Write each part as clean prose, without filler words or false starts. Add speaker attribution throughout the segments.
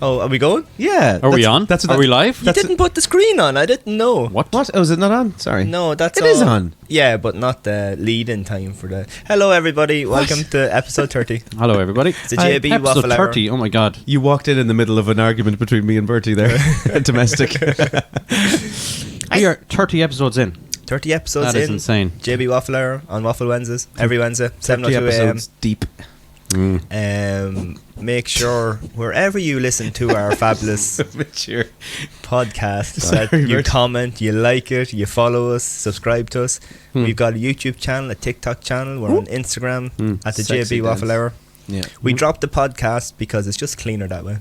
Speaker 1: Oh, are we going?
Speaker 2: Yeah.
Speaker 3: Are we on? Are we live?
Speaker 1: You didn't put the screen on. I didn't know.
Speaker 3: What?
Speaker 2: Oh, is it not on? Sorry.
Speaker 1: No, that's
Speaker 2: It is on.
Speaker 1: Yeah, but not the lead-in time for the... Hello, everybody. Welcome to episode 30.
Speaker 3: Hello, everybody.
Speaker 1: It's a JB
Speaker 3: Episode
Speaker 1: Waffle Hour.
Speaker 3: 30. Oh my God.
Speaker 2: You walked in the middle of an argument between me and Bertie there. Domestic.
Speaker 3: We are 30 episodes in.
Speaker 1: 30 episodes
Speaker 3: That is
Speaker 1: in.
Speaker 3: insane.
Speaker 1: JB Waffle Hour on Waffle Wednesdays. Every Wednesday,
Speaker 2: 30
Speaker 1: 7:02 a.m.
Speaker 2: episodes deep.
Speaker 1: Make sure wherever you listen to our fabulous
Speaker 2: Mature.
Speaker 1: podcast
Speaker 2: Sorry,
Speaker 1: that you
Speaker 2: Bert.
Speaker 1: comment, you like it, you follow us, subscribe to us. We've got a YouTube channel, a TikTok channel. We're on Instagram at the
Speaker 2: Sexy
Speaker 1: JB Waffle
Speaker 2: dance.
Speaker 1: Hour.
Speaker 2: Yeah.
Speaker 1: We dropped the podcast because it's just cleaner that way.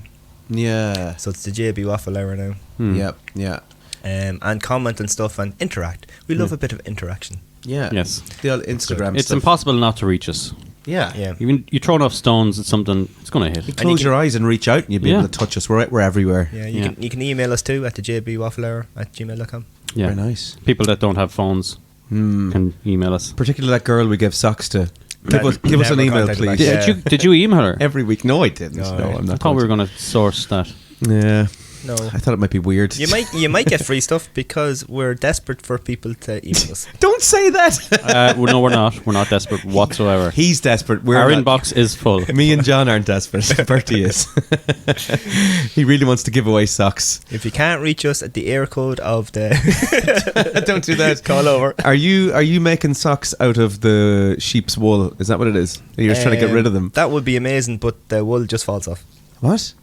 Speaker 2: Yeah.
Speaker 1: So it's the JB Waffle Hour now.
Speaker 2: Yep. Yeah.
Speaker 1: And comment and stuff and interact. We love a bit of interaction.
Speaker 2: Yeah.
Speaker 3: Yes.
Speaker 2: The old Instagram
Speaker 3: It's
Speaker 2: stuff.
Speaker 3: impossible not to reach us.
Speaker 2: Yeah.
Speaker 1: Yeah.
Speaker 3: Even you throw enough stones at something, it's going to
Speaker 2: You
Speaker 3: hit.
Speaker 2: close your eyes and reach out and you'll be
Speaker 3: Yeah.
Speaker 2: able to touch us. We're everywhere.
Speaker 1: Yeah,
Speaker 3: Yeah.
Speaker 1: you can email us too at the jbwafflehour@gmail.com.
Speaker 3: Yeah.
Speaker 2: Very nice.
Speaker 3: People that don't have phones can email us.
Speaker 2: Particularly that girl we give socks to. Give us an
Speaker 1: Never
Speaker 2: email,
Speaker 1: contacted
Speaker 2: please.
Speaker 1: back.
Speaker 3: Did you email her?
Speaker 2: Every week. No, I didn't.
Speaker 1: No,
Speaker 2: No,
Speaker 1: right.
Speaker 2: I'm
Speaker 3: I
Speaker 2: not.
Speaker 3: thought we were going to source that.
Speaker 2: Yeah.
Speaker 1: No.
Speaker 2: I thought it might be weird.
Speaker 1: You might get free stuff because we're desperate for people to email us.
Speaker 2: Don't say that.
Speaker 3: Well, no, we're not. We're not desperate whatsoever.
Speaker 2: He's desperate.
Speaker 3: Our
Speaker 2: not.
Speaker 3: inbox is full.
Speaker 2: Me and John aren't desperate. Bertie is. He really wants to give away socks.
Speaker 1: If you can't reach us at the air code of the
Speaker 2: Don't do that.
Speaker 1: call over.
Speaker 2: Are you making socks out of the sheep's wool? Is that what it is? Are you just trying to get rid of them?
Speaker 1: That would be amazing, but the wool just falls off.
Speaker 2: What?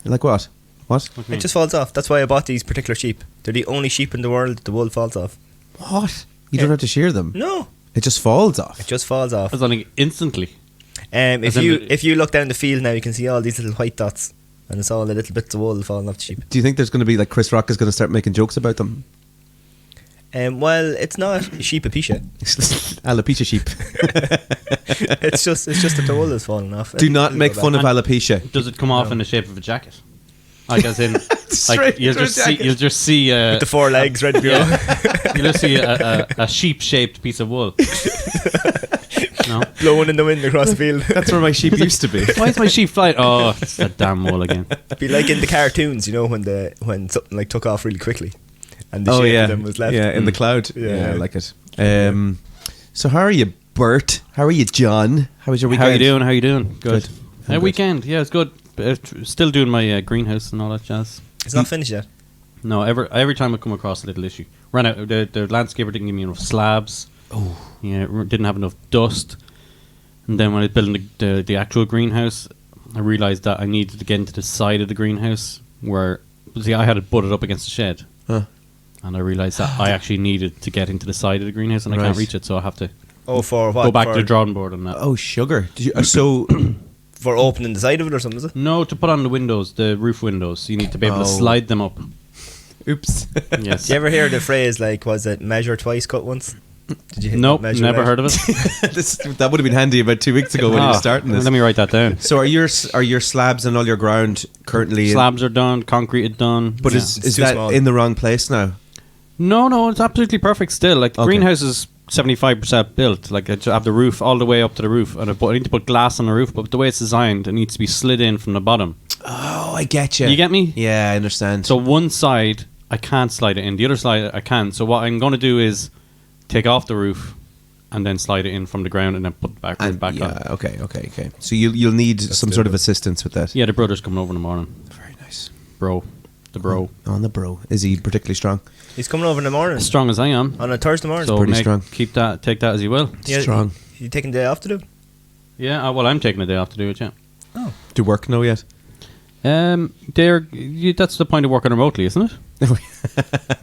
Speaker 2: Like what? What?
Speaker 1: It just falls off. That's why I bought these particular sheep. They're the only sheep in the world the wool falls off.
Speaker 2: What? You don't have to shear them.
Speaker 1: No,
Speaker 2: It just falls off.
Speaker 1: it just falls off.
Speaker 3: I was like instantly.
Speaker 1: If
Speaker 3: As in
Speaker 1: if you look down the field now, you can see all these little white dots, and it's all the little bits of wool falling off the sheep.
Speaker 2: Do you think there's going to be like Chris Rock is going to start making jokes about them?
Speaker 1: Well, it's not sheepapisha.
Speaker 2: Alopecia sheep.
Speaker 1: It's just that the wool is falling off.
Speaker 2: Do not make fun of alopecia.
Speaker 3: Does it come off in the shape of a jacket? Like as in,
Speaker 2: Straight
Speaker 3: like you'll
Speaker 2: into a
Speaker 3: just see,
Speaker 2: jacket.
Speaker 3: you'll just see,
Speaker 1: with the four legs ready to go.
Speaker 3: you'll just see a sheep-shaped piece of wool. No,
Speaker 1: Blowing in the wind across the field.
Speaker 2: That's where my sheep used to be.
Speaker 3: why is my sheep flying? Oh, it's that damn wool again.
Speaker 1: Be like in the cartoons, you know, when something like took off really quickly, and the
Speaker 2: Oh
Speaker 1: shape
Speaker 2: yeah,
Speaker 1: of them was left.
Speaker 2: yeah, in the cloud.
Speaker 1: Yeah.
Speaker 2: Yeah, I like it. So how are you, Bert? How are you, John? How was your weekend?
Speaker 3: How you doing? Good.
Speaker 2: Good. I'm good.
Speaker 3: Weekend, yeah, it's good. Still doing my greenhouse and all that jazz.
Speaker 1: It's not finished yet.
Speaker 3: No, every time I come across a little issue, ran out. The landscaper didn't give me enough slabs.
Speaker 2: Oh,
Speaker 3: Yeah, didn't have enough dust. And then when I was building the actual greenhouse, I realised that I needed to get into the side of the greenhouse where, see, I had it butted up against the shed.
Speaker 2: huh.
Speaker 3: And I realised that I actually needed to get into the side of the greenhouse and I can't
Speaker 2: Right.
Speaker 3: reach it, so I have to
Speaker 1: Oh, for what?
Speaker 3: go back
Speaker 1: for,
Speaker 3: to the drawing board on that.
Speaker 2: Oh, sugar. Did you, so
Speaker 1: for opening the side of it or something, is it?
Speaker 3: No, to put on the windows, the roof windows, you need to be able to
Speaker 2: Oh.
Speaker 3: slide them up.
Speaker 2: oops.
Speaker 3: Yes.
Speaker 1: Did you ever hear the phrase like, was it measure twice, cut once? Did you hear
Speaker 3: Nope,
Speaker 1: measure
Speaker 3: never
Speaker 1: out?
Speaker 3: heard of it.
Speaker 2: That would have been handy about 2 weeks ago when you were starting this.
Speaker 3: Let me write that down.
Speaker 2: So are your slabs and all your ground currently?
Speaker 3: Slabs are done, concrete is done.
Speaker 2: But
Speaker 3: Yeah.
Speaker 2: is
Speaker 1: It's too
Speaker 2: that
Speaker 1: small.
Speaker 2: in the wrong place now?
Speaker 3: No, it's absolutely perfect still. Like the
Speaker 2: Okay.
Speaker 3: greenhouse is 75% built. Like I have the roof all the way up to the roof, and I need to put glass on the roof. But the way it's designed, it needs to be slid in from the bottom.
Speaker 2: Oh, I get you.
Speaker 3: You get me?
Speaker 2: Yeah, I understand.
Speaker 3: So one side I can't slide it in. The other side I can. So what I'm going to do is take off the roof and then slide it in from the ground and then put the back roof back
Speaker 2: yeah,
Speaker 3: on.
Speaker 2: okay. So you'll need some sort of assistance with that.
Speaker 3: Yeah, the brother's coming over in the morning.
Speaker 2: Very nice.
Speaker 3: The bro.
Speaker 2: On the bro. Is he particularly strong?
Speaker 1: He's coming over in the morning.
Speaker 3: As strong as I am.
Speaker 1: On a Thursday morning.
Speaker 3: So
Speaker 2: pretty strong.
Speaker 3: take that as you will.
Speaker 1: Yeah,
Speaker 2: Strong.
Speaker 1: You taking the day off to do?
Speaker 3: Yeah, well, I'm taking a day off to do it, yeah.
Speaker 2: Do you work now yet?
Speaker 3: That's the point of working remotely, isn't it?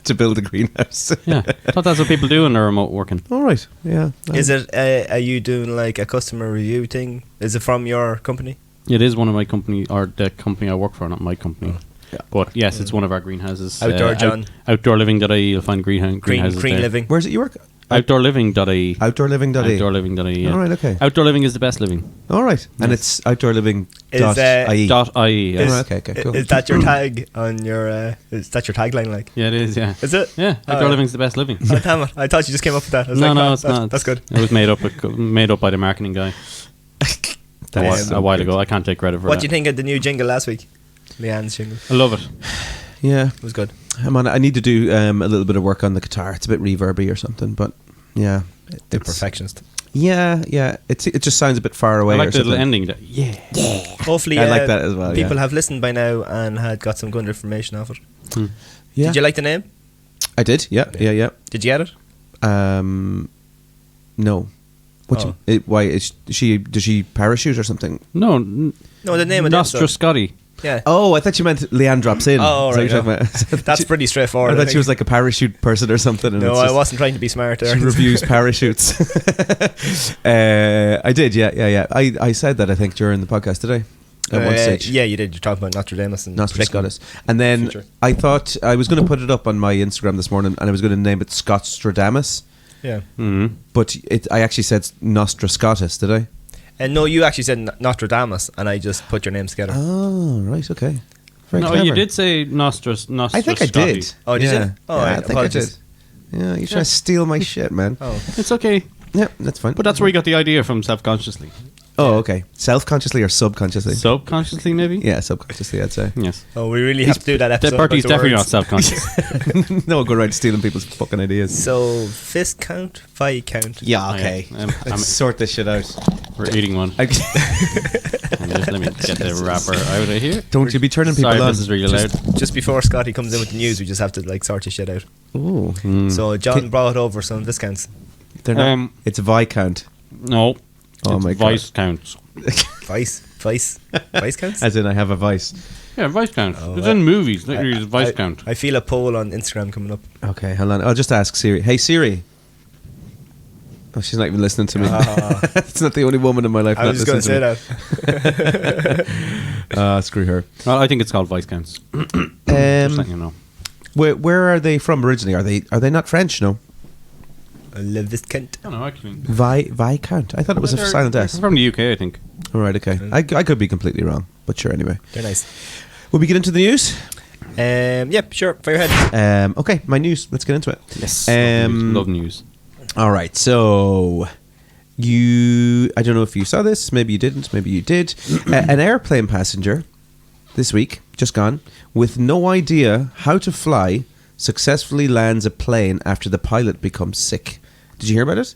Speaker 2: To build a greenhouse.
Speaker 3: Yeah. I thought that's what people do when they're remote working.
Speaker 2: All right. Yeah.
Speaker 1: Is it? Are you doing like a customer review thing? Is it from your company?
Speaker 3: It is one of my company, or the company I work for, not my company.
Speaker 2: Yeah.
Speaker 3: But yes, it's one of our greenhouses.
Speaker 1: Outdoor John.
Speaker 3: Outdoor living.ie, you'll find greenhouses
Speaker 1: Green
Speaker 3: there.
Speaker 1: living.
Speaker 2: Where's it you work?
Speaker 3: Outdoorliving.ie.
Speaker 2: Outdoorliving.ie.
Speaker 3: Outdoorliving.ie. Yeah.
Speaker 2: All right, okay.
Speaker 3: Outdoor living is the best living.
Speaker 2: All right. And it's outdoorliving.ie.
Speaker 3: .ie. Yeah.
Speaker 2: All right, okay, cool.
Speaker 1: Is that your tag on your? Is that your tagline? Like,
Speaker 3: Yeah, it is. Yeah.
Speaker 1: is it?
Speaker 3: Yeah. Outdoor living's the best living.
Speaker 1: Oh, damn it! I thought you just came up with that. I was
Speaker 3: No,
Speaker 1: like,
Speaker 3: it's not.
Speaker 1: That's good.
Speaker 3: It was made up by the marketing guy a while ago. I can't take credit for
Speaker 1: What
Speaker 3: that.
Speaker 1: do you think of the new jingle last week? Leanne's jingle.
Speaker 3: I love it.
Speaker 2: Yeah.
Speaker 1: It was good.
Speaker 2: I need to do a little bit of work on the guitar. It's a bit reverby or something, but yeah.
Speaker 1: The
Speaker 2: It's-
Speaker 1: perfectionist.
Speaker 2: Yeah. It just sounds a bit far away.
Speaker 3: I like
Speaker 2: or
Speaker 3: the little
Speaker 2: something.
Speaker 3: ending. That, yeah.
Speaker 1: Hopefully,
Speaker 2: I like that as well,
Speaker 1: People
Speaker 2: yeah.
Speaker 1: have listened by now and had got some good information off it.
Speaker 2: Yeah.
Speaker 1: Did you like the name?
Speaker 2: I did. Yeah.
Speaker 1: Did you get it?
Speaker 2: No.
Speaker 1: Oh.
Speaker 2: Why does she parachute or something?
Speaker 3: No,
Speaker 1: No, the name of the
Speaker 3: Nostra
Speaker 1: episode.
Speaker 3: Scottie.
Speaker 1: Yeah.
Speaker 2: Oh, I thought you meant Leanne drops in.
Speaker 1: Oh,
Speaker 2: Is that what
Speaker 1: right,
Speaker 2: you're talking about?
Speaker 1: That's pretty straightforward.
Speaker 2: I
Speaker 1: I
Speaker 2: thought
Speaker 1: think.
Speaker 2: she was like a parachute person or something. And
Speaker 1: No,
Speaker 2: it's
Speaker 1: I
Speaker 2: just-
Speaker 1: wasn't trying to be smart there.
Speaker 2: She reviews parachutes. I did, yeah. I said that, I think, during the podcast today. At one stage.
Speaker 1: Yeah, you did. You're talking about Notre Dame and
Speaker 2: Nostra
Speaker 1: predicting
Speaker 2: Scotus. And then
Speaker 1: future.
Speaker 2: I thought I was going to put it up on my Instagram this morning and I was going to name it Scottstradamus.
Speaker 1: Yeah.
Speaker 3: Mm-hmm.
Speaker 2: But I actually said Nostra Scotus, did I?
Speaker 1: And no, you actually said Notre Dame, and I just put your names together.
Speaker 2: Oh, right, okay. Very
Speaker 3: No,
Speaker 2: clever.
Speaker 3: you did say Nostra.
Speaker 2: I think I
Speaker 3: Scottie.
Speaker 2: did.
Speaker 1: Oh, did
Speaker 2: yeah.
Speaker 1: you? Oh,
Speaker 2: yeah,
Speaker 1: right,
Speaker 2: I think
Speaker 1: apologies.
Speaker 2: I did. Yeah, you're trying to steal my shit, man.
Speaker 1: Oh,
Speaker 3: It's okay,
Speaker 2: Yeah, that's fine.
Speaker 3: but that's where you got the idea from. Self-consciously,
Speaker 2: Oh, okay. Self-consciously or subconsciously?
Speaker 3: subconsciously, maybe.
Speaker 2: Yeah, subconsciously, I'd say.
Speaker 3: Yes.
Speaker 1: oh, we really have to do that episode.
Speaker 3: Bertie's
Speaker 1: about the
Speaker 3: definitely not
Speaker 1: words.
Speaker 3: self-conscious.
Speaker 2: No, go around stealing people's fucking ideas.
Speaker 1: So, fist count, fight count.
Speaker 2: Yeah,
Speaker 3: okay.
Speaker 2: Let's sort this shit out.
Speaker 3: We're eating one. And just let me get the wrapper out of here.
Speaker 2: Don't you be turning people
Speaker 3: Sorry,
Speaker 2: on.
Speaker 3: this is really loud.
Speaker 1: Just before Scottie comes in with the news, we just have to like sort his shit out.
Speaker 2: Ooh.
Speaker 1: So John brought over some discounts.
Speaker 2: They're not. It's Viscount.
Speaker 3: No.
Speaker 2: Oh
Speaker 3: it's
Speaker 2: my
Speaker 3: Vice counts.
Speaker 1: Vice counts.
Speaker 2: As in, I have a vice.
Speaker 3: Yeah, Vice count.
Speaker 1: Oh,
Speaker 3: it's in movies. Literally, it's Vice count.
Speaker 1: I feel a poll on Instagram coming up.
Speaker 2: Okay, hold on. I'll just ask Siri. Hey, Siri. Oh, she's not even listening to me. It's not the only woman in my life
Speaker 1: I
Speaker 2: not
Speaker 1: was just going
Speaker 2: listening
Speaker 1: to say
Speaker 2: to
Speaker 1: that.
Speaker 2: me. Screw her.
Speaker 3: Well, I think it's called Vice counts. Just letting you know.
Speaker 2: Where are they from originally? Are they not French? No.
Speaker 1: Le Viscount.
Speaker 3: I don't know, actually.
Speaker 2: Viscount. I thought it was a
Speaker 3: They're-
Speaker 2: silent
Speaker 3: they're
Speaker 2: S.
Speaker 3: from the UK, I think.
Speaker 2: All right, okay. I could be completely wrong, but sure, anyway.
Speaker 1: They're nice.
Speaker 2: Will we get into the news?
Speaker 1: Yep, sure. Fire ahead.
Speaker 2: Okay, my news. Let's get into it.
Speaker 3: Yes.
Speaker 2: Love
Speaker 3: Love news.
Speaker 2: All right, so I don't know if you saw this, maybe you didn't, maybe you did. An airplane passenger this week, just gone, with no idea how to fly, successfully lands a plane after the pilot becomes sick. Did you hear about it?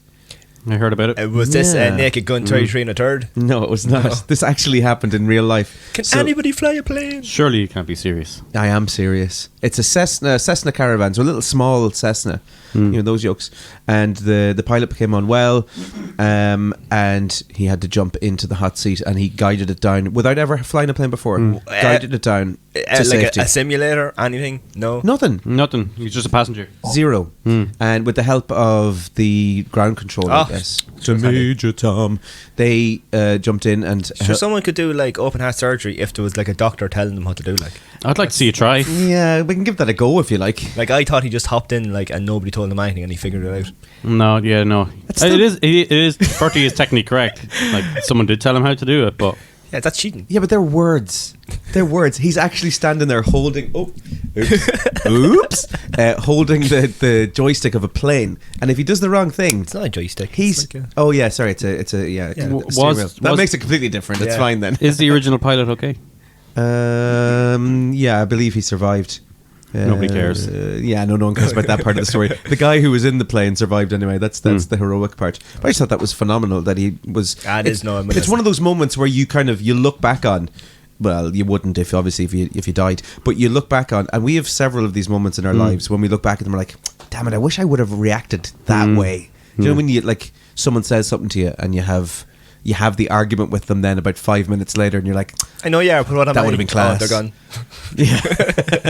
Speaker 3: I heard about it.
Speaker 1: Was this
Speaker 2: Yeah.
Speaker 1: Naked Gun 33 and a third?
Speaker 2: No, it was not.
Speaker 1: No.
Speaker 2: This actually happened in real life.
Speaker 1: Can
Speaker 2: So-
Speaker 1: anybody fly a plane?
Speaker 3: Surely you can't be serious.
Speaker 2: I am serious. It's a Cessna Caravan, so a little small Cessna, you know, those yokes. And the pilot became unwell, and he had to jump into the hot seat, and he guided it down without ever flying a plane before. Guided it down to
Speaker 1: Like
Speaker 2: safety.
Speaker 1: a simulator? Anything? No.
Speaker 2: Nothing.
Speaker 3: Nothing. He's just a passenger.
Speaker 2: Zero. And with the help of the ground controller, I
Speaker 1: Oh,
Speaker 2: guess.
Speaker 1: so
Speaker 2: To Major Tom. They jumped in and...
Speaker 1: Sure, someone could do like open heart surgery if there was like a doctor telling them what to do. Like
Speaker 3: I'd like to see you try.
Speaker 2: yeah, we can give that a go if you like.
Speaker 1: I thought he just hopped in like and nobody told him anything and he figured it out.
Speaker 3: No, yeah, no.
Speaker 2: still-
Speaker 3: It is. Bertie is technically correct. Like someone did tell him how to do it, but
Speaker 1: Yeah, that's cheating.
Speaker 2: Yeah, but they're words. They're words. He's actually standing there holding... Oh, oops. Holding the joystick of a plane. And if he does the wrong thing...
Speaker 1: It's not a joystick.
Speaker 2: He's...
Speaker 1: It's like a-
Speaker 2: Oh, yeah, sorry. It's a yeah. It's
Speaker 1: Yeah.
Speaker 2: a
Speaker 3: Was-
Speaker 2: steering wheel. That
Speaker 3: was-
Speaker 2: makes it completely different. It's
Speaker 1: Yeah.
Speaker 2: fine then.
Speaker 3: is the original pilot okay?
Speaker 2: Yeah, I believe he survived.
Speaker 3: Nobody cares.
Speaker 2: Yeah, no one cares about that part of the story. The guy who was in the plane survived anyway. That's the heroic part. But I just thought that was phenomenal that he was.
Speaker 1: It is, no, I mean,
Speaker 2: it's one of those moments where you kind of you look back on. Well, you wouldn't if you died, but you look back on, and we have several of these moments in our lives when we look back at them, we're like, damn it, I wish I would have reacted that way. Do you know when you like someone says something to you and you have the argument with them then about 5 minutes later and you're like,
Speaker 1: I know, yeah, but what am
Speaker 2: That
Speaker 1: I?
Speaker 2: would have been class.
Speaker 1: Oh, they're gone.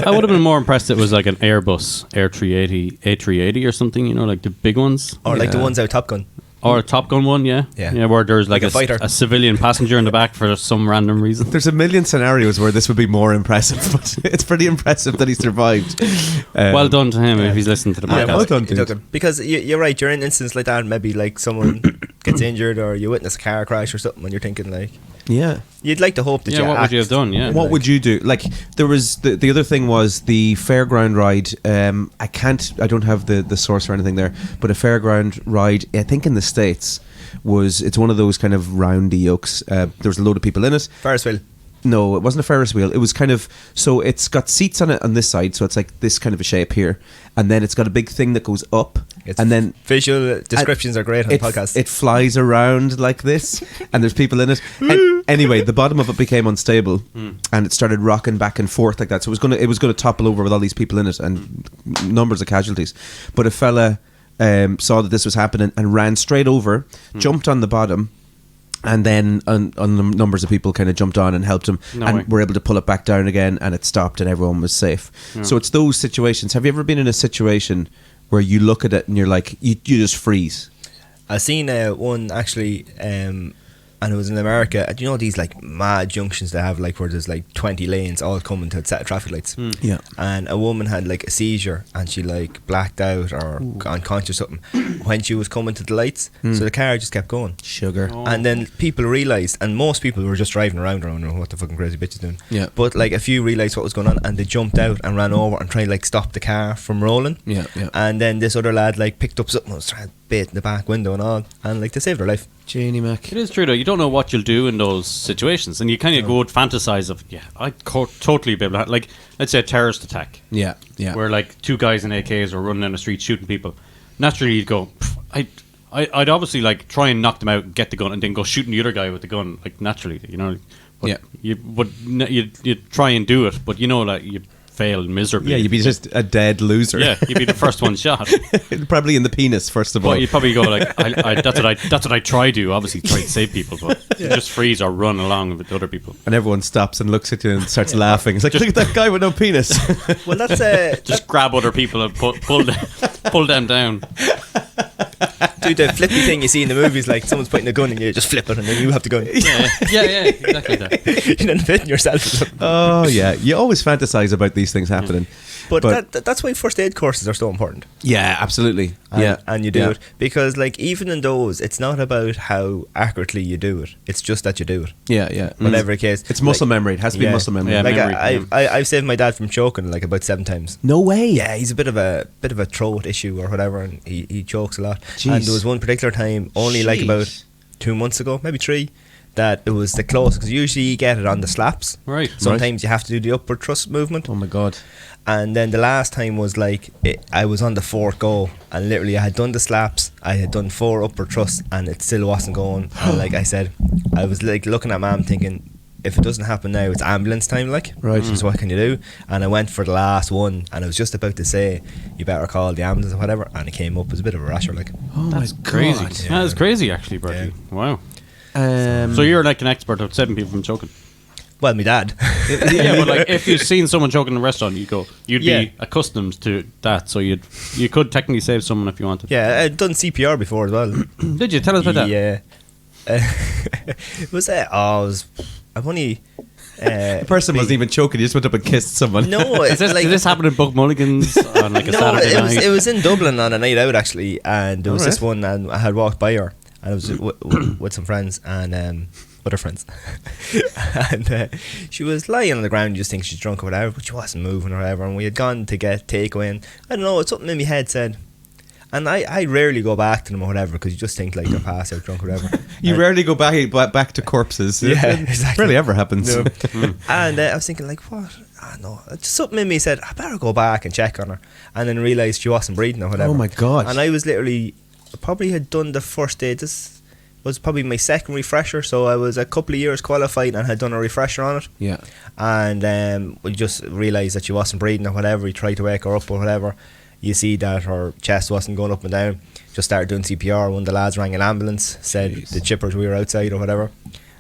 Speaker 3: I would have been more impressed if it was like an Airbus A380 or something, you know, like the big ones.
Speaker 1: Or like the
Speaker 2: Yeah.
Speaker 1: ones out Top Gun.
Speaker 3: Or a Top Gun one, yeah.
Speaker 1: Yeah.
Speaker 3: Where there's like
Speaker 1: Like a fighter.
Speaker 3: a civilian passenger in the back for some random reason.
Speaker 2: There's a million scenarios where this would be more impressive, but it's pretty impressive that he survived.
Speaker 3: Well done to him if he's listening to the podcast.
Speaker 2: well done, dude.
Speaker 1: Because you're right, you're in instances like that, maybe like someone gets injured or you witness a car crash or something, and you're thinking like,
Speaker 2: Yeah.
Speaker 1: you'd like to hope that
Speaker 3: Yeah,
Speaker 1: you
Speaker 3: what would you have done? Yeah.
Speaker 2: What would you do? Like, there was the other thing was the fairground ride. I don't have the source or anything there, but a fairground ride, I think in the States, it's one of those kind of roundy yokes. There was a load of people in it.
Speaker 1: Ferris wheel.
Speaker 2: No, it wasn't a Ferris wheel. It was kind of, so it's got seats on it on this side, so it's like this kind of a shape here, and then it's got a big thing that goes up, and then
Speaker 1: visual descriptions are great on the podcast.
Speaker 2: it flies around like this, and there's people in it. And anyway, the bottom of it became unstable, and it started rocking back and forth like that. So it was gonna topple over with all these people in it and numbers of casualties. But a fella saw that this was happening and ran straight over, jumped on the bottom. And then numbers of people kind of jumped on and helped him, were able to pull it back down again, and it stopped, and everyone was safe. So it's those situations. Have you ever been in a situation where you look at it and you're like, you just freeze?
Speaker 1: I seen one actually, and it was in America. Do you know these like mad junctions they have, like where there's like 20 lanes all coming to a set of traffic lights?
Speaker 2: Yeah.
Speaker 1: And a woman had like a seizure and she like blacked out or unconscious or something when she was coming to the lights. So the car just kept going.
Speaker 2: Sugar.
Speaker 1: And then people realised, and most people were just driving around, I don't know what the fucking crazy bitch is doing.
Speaker 2: Yeah.
Speaker 1: But like a few realised what was going on, and they jumped out and ran over and tried like stop the car from rolling.
Speaker 2: Yeah, yeah.
Speaker 1: And then this other lad like picked up something and was trying to bait in the back window and all, and like they saved their life.
Speaker 2: Janie Mac.
Speaker 3: It is true though. You don't know what you'll do in those situations, and you kind of go and fantasize of, totally be able to, like, let's say a terrorist attack.
Speaker 2: Yeah, yeah.
Speaker 3: Where like two guys in AKs are running down the street shooting people. Naturally, you'd go, I'd obviously like try and knock them out, get the gun, and then go shooting the other guy with the gun. Like naturally, you know. But you try and do it, but you know, like you fail miserably.
Speaker 2: Yeah, you'd be just a dead loser.
Speaker 3: Yeah, you'd be the first one shot.
Speaker 2: Probably in the penis, first of all.
Speaker 3: But you'd probably go like, that's what I try to. Obviously, try to save people, but you just freeze or run along with other people.
Speaker 2: And everyone stops and looks at you and starts laughing. It's like, look at that guy with no penis.
Speaker 1: Well, that's
Speaker 3: just grab other people and pull them down.
Speaker 1: do the flippy thing you see in the movies, like someone's pointing a gun and you just flip it and then you have the gun.
Speaker 3: Yeah, exactly that.
Speaker 1: You don't fit yourself.
Speaker 2: Oh yeah, you always fantasize about these things happening.
Speaker 1: But that's why first aid courses are so important.
Speaker 2: Yeah, absolutely.
Speaker 1: And you do it because, like, even in those, it's not about how accurately you do it. It's just that you do it.
Speaker 2: Yeah.
Speaker 1: Whatever the case.
Speaker 2: It's muscle memory. It has to be muscle memory.
Speaker 3: Yeah,
Speaker 1: like
Speaker 3: memory,
Speaker 1: I've saved my dad from choking like about 7 times.
Speaker 2: No way.
Speaker 1: Yeah, he's a bit of a throat issue or whatever, and he chokes a lot.
Speaker 2: Jeez.
Speaker 1: And there was one particular time, only like about 2 months ago, maybe 3, that it was the closest, because usually you get it on the slaps.
Speaker 3: Right.
Speaker 1: Sometimes you have to do the upward thrust movement.
Speaker 2: Oh my god.
Speaker 1: And then the last time was like I was on the 4th go, and literally I had done the slaps, I had done 4 upward thrusts, and it still wasn't going. And like I said, I was like looking at Mum thinking, if it doesn't happen now, it's ambulance time, like.
Speaker 2: Right.
Speaker 1: So what can you do? And I went for the last one, and I was just about to say, you better call the ambulance or whatever, and it came up as a bit of a rasher, like.
Speaker 2: Oh
Speaker 3: That's
Speaker 2: my god.
Speaker 3: crazy. Yeah, that's crazy, actually, Bertie.
Speaker 1: Yeah.
Speaker 3: Wow. So you're like an expert of saving people from choking.
Speaker 1: Well, my dad.
Speaker 3: Yeah, but like if you've seen someone choking in a restaurant, you'd be accustomed to that, so you could technically save someone if you wanted.
Speaker 1: Yeah, I'd done CPR before as well.
Speaker 3: Did you tell us about that?
Speaker 1: Yeah. I've only.
Speaker 2: The person wasn't even choking. You just went up and kissed someone.
Speaker 1: No, it's
Speaker 3: Did this happen in Buck Mulligan's on like a Saturday night?
Speaker 1: it was in Dublin on a night out actually, and there was this one, and I had walked by her, and I was with some friends and other friends, and she was lying on the ground. You just think she's drunk or whatever, but she wasn't moving or whatever. And we had gone to get takeaway, and I don't know, it's something in my head said. And I rarely go back to them or whatever, because you just think like they're passed out drunk or whatever.
Speaker 2: You rarely go back to corpses.
Speaker 1: Yeah,
Speaker 2: it
Speaker 1: exactly.
Speaker 2: Rarely ever happens.
Speaker 1: No. And I was thinking like, what? I know. Just something in me said I better go back and check on her, and then realised she wasn't breathing or whatever.
Speaker 2: Oh my god!
Speaker 1: And I was literally probably had done the first aid. This was probably my second refresher, so I was a couple of years qualified and had done a refresher on it.
Speaker 2: Yeah.
Speaker 1: And we just realised that she wasn't breathing or whatever. We tried to wake her up or whatever. You see that her chest wasn't going up and down. Just started doing CPR. One of the lads rang an ambulance, said the chippers, we were outside or whatever,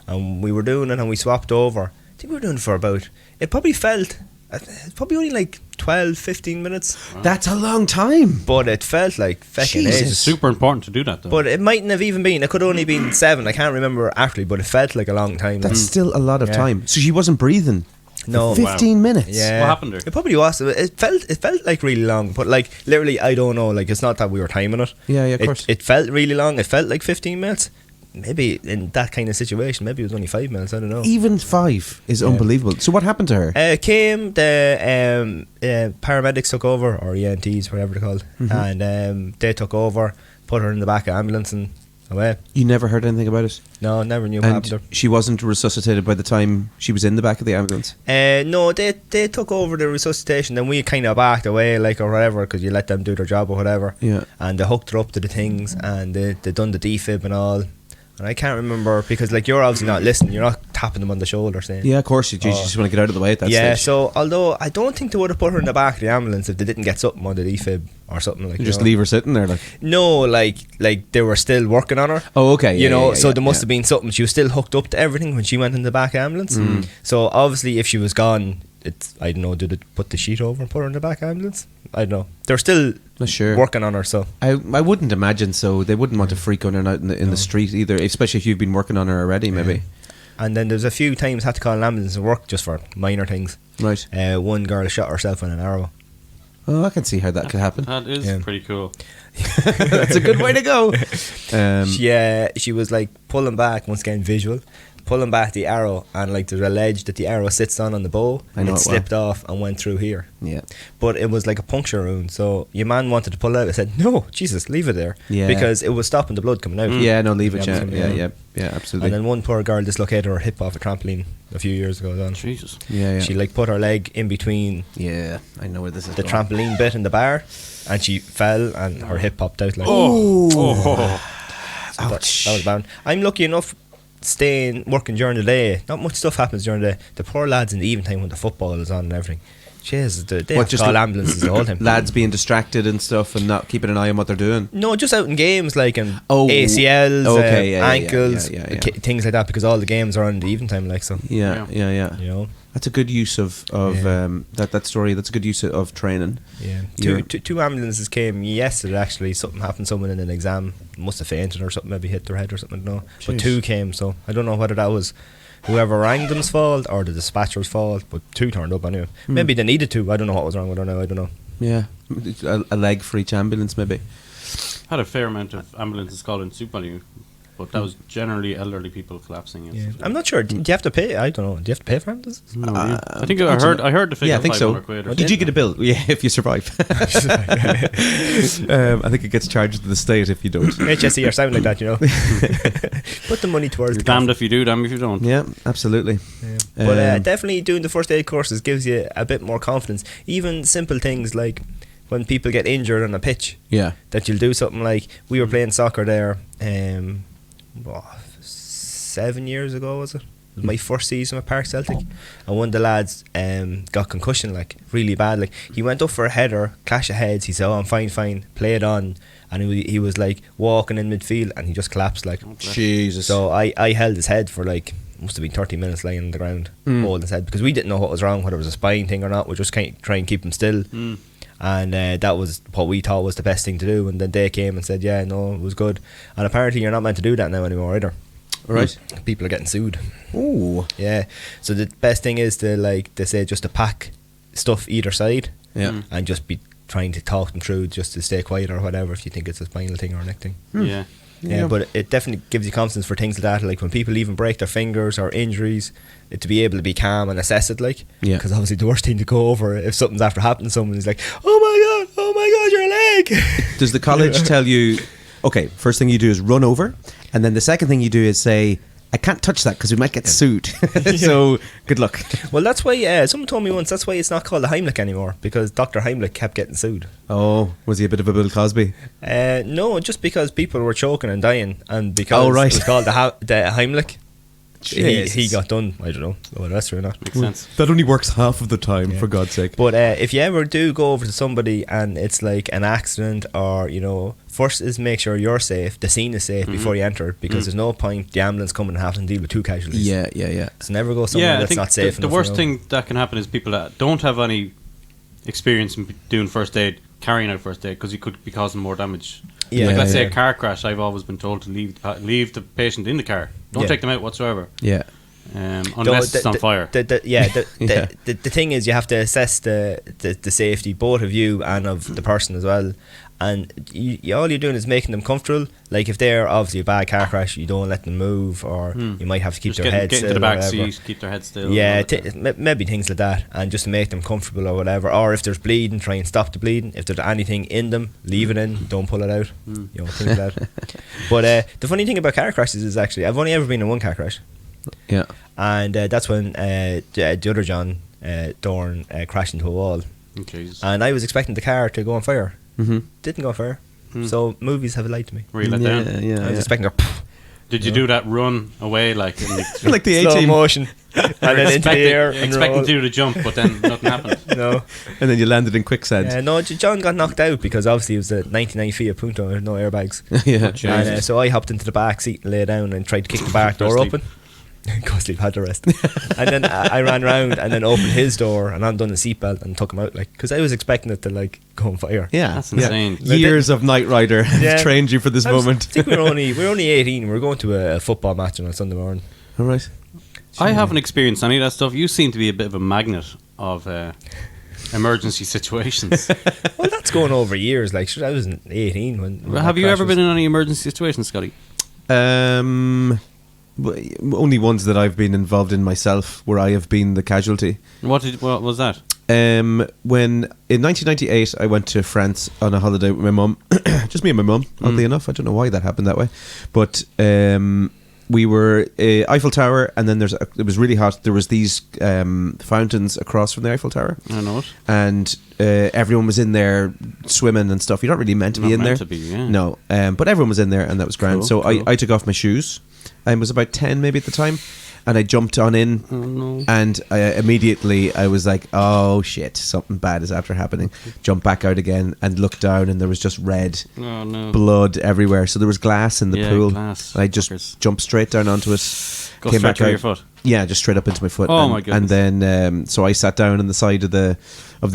Speaker 1: and we were doing it, and we swapped over. I think we were doing it for about, it probably only like 12, 15 minutes.
Speaker 2: That's a long time.
Speaker 1: But it felt like fucking
Speaker 2: Jesus.
Speaker 1: ages.
Speaker 3: It's super important to do that, though.
Speaker 1: But it mightn't have even been. It could only been 7. I can't remember actually, but it felt like a long time.
Speaker 2: That's still a lot of
Speaker 1: Yeah.
Speaker 2: time. So she wasn't breathing.
Speaker 1: No.
Speaker 2: For 15 minutes.
Speaker 1: Yeah.
Speaker 3: What happened there?
Speaker 1: It probably was. It felt like really long, but like literally, I don't know. Like it's not that we were timing it.
Speaker 2: Yeah, of course.
Speaker 1: It felt really long. It felt like 15 minutes. Maybe in that kind of situation, maybe it was only 5 minutes. I don't know.
Speaker 2: Even 5 is unbelievable. So what happened to her?
Speaker 1: Came the paramedics took over, or ENTs, whatever they're called, and they took over, put her in the back of the ambulance and away.
Speaker 2: You never heard anything about it?
Speaker 1: No, never knew what happened to
Speaker 2: And
Speaker 1: her.
Speaker 2: she wasn't resuscitated by the time she was in the back of the ambulance?
Speaker 1: No, they took over the resuscitation, then we kind of backed away, like, or whatever, because you let them do their job or whatever.
Speaker 2: Yeah.
Speaker 1: And they hooked her up to the things, and they done the defib and all. And I can't remember, because like you're obviously not listening, you're not tapping them on the shoulder saying,
Speaker 2: Yeah, of course. You just want to get out of the way at that
Speaker 1: yeah.
Speaker 2: stage.
Speaker 1: So although I don't think they would have put her in the back of the ambulance if they didn't get something on the defib or something like.
Speaker 2: You just leave her sitting there, like.
Speaker 1: No, like they were still working on her.
Speaker 2: Oh, okay.
Speaker 1: You know,
Speaker 2: yeah,
Speaker 1: so
Speaker 2: yeah,
Speaker 1: there must
Speaker 2: yeah.
Speaker 1: have been something. She was still hooked up to everything when she went in the back ambulance. So obviously, if she was gone, I don't know. Did it put the sheet over and put her in the back ambulance? I don't know. They're still
Speaker 2: Sure.
Speaker 1: working on her. So
Speaker 2: I wouldn't imagine so. They wouldn't want to freak on her out in the street either, especially if you've been working on her already, maybe.
Speaker 1: and then there's a few times had to call an ambulance and work just for minor things.
Speaker 2: Right.
Speaker 1: One girl shot herself with an arrow.
Speaker 2: Oh, I can see how that could happen.
Speaker 3: That is
Speaker 1: Yeah.
Speaker 3: pretty cool.
Speaker 2: That's a good way to go.
Speaker 1: She was like pulling back, once again visual, pulling back the arrow, and like there's a ledge that the arrow sits on the bow,
Speaker 2: I
Speaker 1: and
Speaker 2: know
Speaker 1: it
Speaker 2: it
Speaker 1: slipped off and went through here.
Speaker 2: Yeah.
Speaker 1: But it was like a puncture wound, so your man wanted to pull it out. I said, no, Jesus, leave it there.
Speaker 2: Yeah.
Speaker 1: Because it was stopping the blood coming out.
Speaker 2: Yeah, no, leave it.
Speaker 1: Yeah,
Speaker 2: Yeah, absolutely.
Speaker 1: And then one poor girl dislocated her hip off a trampoline a few years ago. Then
Speaker 3: Jesus.
Speaker 2: yeah.
Speaker 1: she like put her leg in between
Speaker 2: Yeah, I know where this is
Speaker 1: the
Speaker 2: going.
Speaker 1: trampoline bit and the bar, and she fell and her hip popped out. Like,
Speaker 3: Oh.
Speaker 1: so that was bad. I'm lucky enough working during the day. Not much stuff happens during the day. The poor lads in the evening time when the football is on and everything. Jesus, they have to
Speaker 2: just
Speaker 1: call ambulances the whole time.
Speaker 2: Lads being distracted and stuff and not keeping an eye on what they're doing.
Speaker 1: No, just out in games like in
Speaker 2: Oh,
Speaker 1: ACLs,
Speaker 2: okay, yeah,
Speaker 1: ankles,
Speaker 2: yeah.
Speaker 1: things like that, because all the games are on in the evening time, like, so.
Speaker 2: Yeah.
Speaker 1: You know.
Speaker 2: That's a good use of that story. That's a good use of training.
Speaker 1: Yeah.
Speaker 2: Yeah.
Speaker 1: Two ambulances came yesterday. Actually, something happened. Someone in an exam must have fainted or something. Maybe hit their head or something. I don't know. But
Speaker 2: Jeez.
Speaker 1: 2 came. So I don't know whether that was whoever rang them's fault or the dispatcher's fault. But 2 turned up anyway. Maybe they needed 2. I don't know what was wrong with her now. I don't know.
Speaker 2: Yeah, a leg for each ambulance, maybe.
Speaker 3: Had a fair amount of ambulances called in Soup Value, but that was generally elderly people collapsing.
Speaker 1: Yeah. I'm not sure. Do you have to pay? I don't know. Do you have to pay for ambulances?
Speaker 3: No, I think I heard the figure.
Speaker 2: Yeah, I think so.
Speaker 3: 500 quid or
Speaker 2: Did you get a bill? Yeah, if you survive. I think it gets charged to the state if you don't.
Speaker 1: HSE or something like that, you know. Put the money towards
Speaker 3: You're
Speaker 1: the
Speaker 3: damned if you do, damned if you don't.
Speaker 2: Yeah, absolutely.
Speaker 1: Yeah. But definitely doing the first aid courses gives you a bit more confidence. Even simple things like when people get injured on a pitch,
Speaker 2: Yeah.
Speaker 1: that you'll do something like, we were playing soccer there 7 years ago, was it? It was my first season with Park Celtic, and one of the lads got concussion, like really bad. Like he went up for a header, clash of heads. He said, "Oh, I'm fine." Played on, and he was like walking in midfield, and he just collapsed. Like,
Speaker 2: Jesus.
Speaker 1: so I held his head for like, must have been 30 minutes lying on the ground, holding his head, because we didn't know what was wrong, whether it was a spine thing or not. We just can't try and keep him still. And that was what we thought was the best thing to do. And then they came and said, yeah, no, it was good. And apparently you're not meant to do that now anymore either.
Speaker 2: Right.
Speaker 1: People are getting sued.
Speaker 2: Ooh.
Speaker 1: Yeah. So the best thing is to, like they say, just to pack stuff either side.
Speaker 2: Yeah.
Speaker 1: And just be trying to talk them through, just to stay quiet or whatever, if you think it's a spinal thing or a neck thing.
Speaker 3: Yeah.
Speaker 1: Yeah, but it definitely gives you confidence for things like that. Like when people even break their fingers or injuries, to be able to be calm and assess it, like,
Speaker 2: Yeah.
Speaker 1: because obviously the worst thing to go over if something's after happening to someone is like, oh my god, your leg.
Speaker 2: Does the college tell you, okay, first thing you do is run over, and then the second thing you do is say, I can't touch that because we might get sued. So good luck.
Speaker 1: Well, that's why someone told me once that's why it's not called the Heimlich anymore, because Dr. Heimlich kept getting sued.
Speaker 2: Oh, was he a bit of a Bill Cosby?
Speaker 1: No, just because people were choking and dying, and because
Speaker 2: Oh, right.
Speaker 1: it was called the Heimlich. He
Speaker 2: Jesus.
Speaker 1: got done. I don't know whether that's true or not.
Speaker 3: Makes sense.
Speaker 2: That only works half of the time,
Speaker 1: Yeah.
Speaker 2: for God's sake.
Speaker 1: But if you ever do go over to somebody and it's like an accident, or first is make sure you're safe, the scene is safe before you enter it, because there's no point the ambulance coming and having to deal with 2 casualties.
Speaker 2: Yeah.
Speaker 1: So never go somewhere
Speaker 3: Yeah, I
Speaker 1: that's
Speaker 3: think
Speaker 1: not safe
Speaker 3: the
Speaker 1: enough.
Speaker 3: worst thing that can happen is people that don't have any experience in doing first aid, carrying out first aid, because you could be causing more damage.
Speaker 1: Yeah,
Speaker 3: Like, let's say
Speaker 1: yeah.
Speaker 3: a car crash, I've always been told to leave the patient in the car. Don't
Speaker 1: Yeah.
Speaker 3: take them out whatsoever.
Speaker 2: Yeah.
Speaker 3: Unless it's on fire.
Speaker 1: The thing is, you have to assess the safety, both of you and of the person as well. And all you're doing is making them comfortable. Like, if they're obviously a bad car crash, you don't let them move, or you might have to keep
Speaker 3: Just
Speaker 1: their head
Speaker 3: get
Speaker 1: still.
Speaker 3: into the back
Speaker 1: or whatever.
Speaker 3: seat, keep their head still.
Speaker 1: Yeah,
Speaker 3: and all that.
Speaker 1: maybe things like that, and just to make them comfortable or whatever. Or if there's bleeding, try and stop the bleeding. If there's anything in them, leave it in. Don't pull it out. You know, things like that. But the funny thing about car crashes is, actually, I've only ever been in one car crash,
Speaker 2: Yeah.
Speaker 1: and that's when the other John Dorn crashed into a wall,
Speaker 3: Okay.
Speaker 1: and I was expecting the car to go on fire.
Speaker 2: Mm-hmm.
Speaker 1: Didn't go on fire. So movies have lied to me.
Speaker 3: Were you let down?
Speaker 2: Yeah.
Speaker 1: I was expecting
Speaker 3: Did you do that run away like in the,
Speaker 2: Like the
Speaker 1: slow
Speaker 2: A-team.
Speaker 1: motion, and then into the air and
Speaker 3: expecting
Speaker 1: roll.
Speaker 3: to do the jump, but then nothing happened.
Speaker 1: No,
Speaker 2: And then you landed in quicksand.
Speaker 1: no. John got knocked out because obviously it was a 99 feet of Punto with no airbags.
Speaker 2: Yeah.
Speaker 3: Jesus.
Speaker 1: And so I hopped into the back seat and lay down and tried to kick the back
Speaker 3: Go
Speaker 1: door
Speaker 3: sleep.
Speaker 1: open. Go sleep, had to rest. And then I ran round and then opened his door and undone the seatbelt and took him out, like, because I was expecting it to like go on fire.
Speaker 2: Yeah.
Speaker 3: That's
Speaker 2: Yeah.
Speaker 3: insane.
Speaker 2: Years of Knight Rider have
Speaker 1: Yeah.
Speaker 2: trained you for this
Speaker 1: I
Speaker 2: moment.
Speaker 1: think we were only 18. We were going to a football match on a Sunday morning.
Speaker 2: All right.
Speaker 3: I haven't experienced any of that stuff. You seem to be a bit of a magnet of emergency situations.
Speaker 1: Well, that's going over years. Like, sure, I was 18 when
Speaker 3: Have you ever been in any emergency situations, Scotty?
Speaker 2: Only ones that I've been involved in myself, where I have been the casualty.
Speaker 3: What was that?
Speaker 2: When in 1998 I went to France on a holiday with my mum, just me and my mum. Oddly enough, I don't know why that happened that way, but we were Eiffel Tower, and then it was really hot. There was these fountains across from the Eiffel Tower.
Speaker 3: I know it.
Speaker 2: And everyone was in there swimming and stuff. You're not really meant to be in there. No, but everyone was in there, and that was grand.
Speaker 3: Cool,
Speaker 2: so
Speaker 3: cool.
Speaker 2: I took off my shoes. I was about 10 maybe at the time, and I jumped on in.
Speaker 3: Oh, no.
Speaker 2: And immediately I was like, oh shit, something bad is after happening. Jumped back out again and looked down, and there was just red
Speaker 3: Oh, no.
Speaker 2: blood everywhere. So there was glass in the
Speaker 3: Yeah,
Speaker 2: pool.
Speaker 3: glass.
Speaker 2: And I just
Speaker 3: Fuckers.
Speaker 2: jumped straight down onto it.
Speaker 3: Go
Speaker 2: came
Speaker 3: straight
Speaker 2: back
Speaker 3: through
Speaker 2: out.
Speaker 3: your foot.
Speaker 2: Yeah, just straight up into my foot.
Speaker 3: Oh,
Speaker 2: and,
Speaker 3: my goodness.
Speaker 2: And then so I sat down on the side of the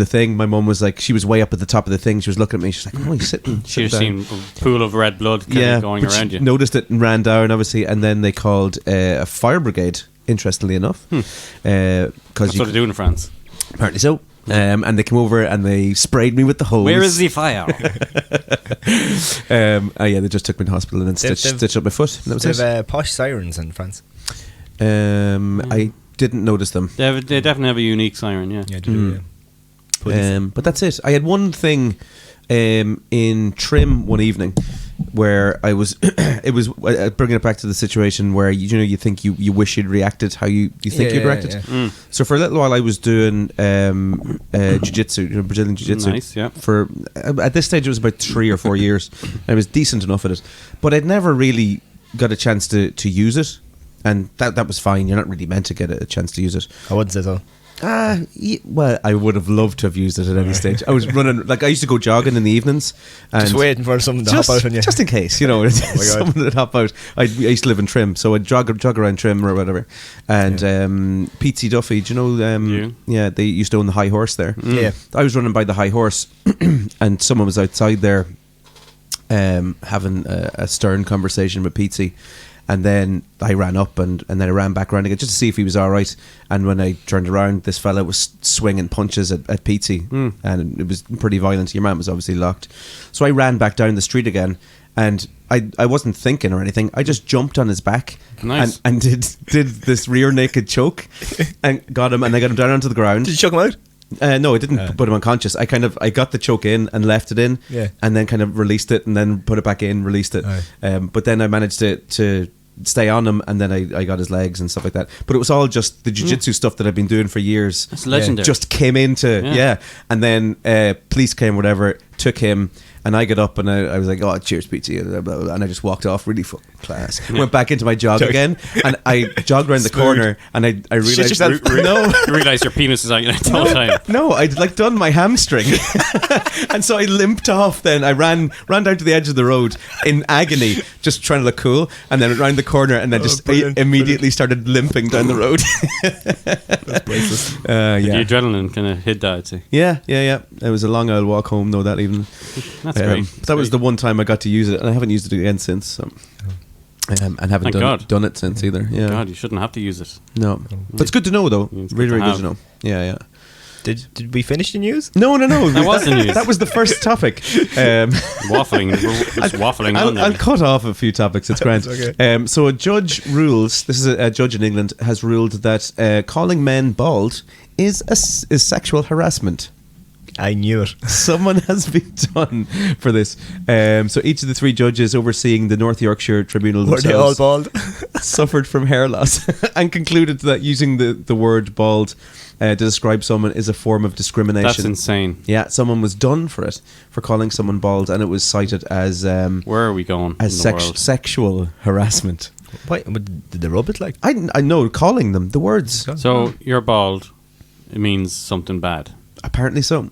Speaker 2: thing. My mum was like, she was way up at the top of the thing. She was looking at me. She's like, oh, he's sitting.
Speaker 3: She just
Speaker 2: sitting down.
Speaker 3: seen a pool of red blood going
Speaker 2: but
Speaker 3: around
Speaker 2: she
Speaker 3: you.
Speaker 2: noticed it and ran down, obviously, and then they called a fire brigade. Interestingly enough, because
Speaker 3: That's what they do in France.
Speaker 2: apparently so. And they came over and they sprayed me with the hose.
Speaker 3: Where is the fire?
Speaker 2: Yeah, they just took me to hospital and then stitched up my foot. And that was
Speaker 1: They
Speaker 2: it.
Speaker 1: have posh sirens in France.
Speaker 2: I didn't notice them.
Speaker 3: They definitely have a unique siren, yeah.
Speaker 1: Yeah, they do, yeah.
Speaker 2: But that's it. I had one thing in Trim one evening where I was it was bringing it back to the situation where you think you wish you'd reacted how you think you'd reacted.
Speaker 1: yeah.
Speaker 2: So for a little while I was doing jiu-jitsu, Brazilian jiu-jitsu.
Speaker 3: Nice, yeah.
Speaker 2: For at this stage it was about 3 or 4 years. I was decent enough at it, but I'd never really got a chance to use it, and that was fine. You're not really meant to get a chance to use it.
Speaker 1: I wouldn't say so.
Speaker 2: Well, I would have loved to have used it at any stage. I was running, like I used to go jogging in the evenings, and
Speaker 1: Just waiting for someone to hop out on you.
Speaker 2: just in case, someone would hop out. I used to live in Trim, so I'd jog around Trim or whatever. And Pete Duffy, do you know? Yeah, they used to own the High Horse there.
Speaker 1: Yeah.
Speaker 2: I was running by the High Horse, and someone was outside there, having a stern conversation with Pete. And then I ran up and then I ran back around again just to see if he was all right. And when I turned around, this fella was swinging punches at Pete, and it was pretty violent. Your man was obviously locked. So I ran back down the street again, and I wasn't thinking or anything. I just jumped on his back.
Speaker 3: Nice.
Speaker 2: and did this rear naked choke and got him, and I got him down onto the ground.
Speaker 1: Did you choke him out?
Speaker 2: No, I didn't put him unconscious. I got the choke in and left it in, and then kind of released it and then put it back in, released it. But then I managed to stay on him, and then I got his legs and stuff like that. But it was all just the jiu-jitsu stuff that I've been doing for years.
Speaker 3: It's legendary.
Speaker 2: Just came into, and then police came, whatever, took him, And I got up and I was like, oh, cheers, Pete, and I just walked off really fucking class. Went back into my jog again, and I jogged around the corner, and I realized
Speaker 3: no, you realize your penis is out your whole time.
Speaker 2: No, I'd like done my hamstring, and so I limped off. Then I ran down to the edge of the road in agony, just trying to look cool, and then around the corner, and then immediately started limping down the road.
Speaker 1: That's priceless.
Speaker 3: The adrenaline kind of hid that, I'd say.
Speaker 2: Yeah. It was a long old walk home, though, that evening.
Speaker 3: That's great.
Speaker 2: That was the one time I got to use it, and I haven't used it again since. So. And haven't done it since either. Yeah.
Speaker 3: God, you shouldn't have to use it.
Speaker 2: No, but it's good to know, though. Really good to know. Yeah.
Speaker 1: Did we finish the news?
Speaker 2: No.
Speaker 3: That was the news.
Speaker 2: That was the first topic.
Speaker 3: Waffling on.
Speaker 2: I'll cut off a few topics. It's grand.
Speaker 1: Okay.
Speaker 2: So a judge rules. This is a judge in England has ruled that calling men bald is sexual harassment.
Speaker 1: I knew it.
Speaker 2: Someone has been done for this. So each of the 3 judges overseeing the North Yorkshire Tribunal
Speaker 1: Were they all bald?
Speaker 2: suffered from hair loss and concluded that using the word bald to describe someone is a form of discrimination.
Speaker 3: That's insane.
Speaker 2: Yeah, someone was done for it, for calling someone bald, and it was cited as
Speaker 3: where are we going
Speaker 2: as
Speaker 3: in the world?
Speaker 2: sexual harassment.
Speaker 1: Wait, did they rub it like?
Speaker 2: I know, calling them the words.
Speaker 3: So you're bald, it means something bad.
Speaker 2: Apparently so.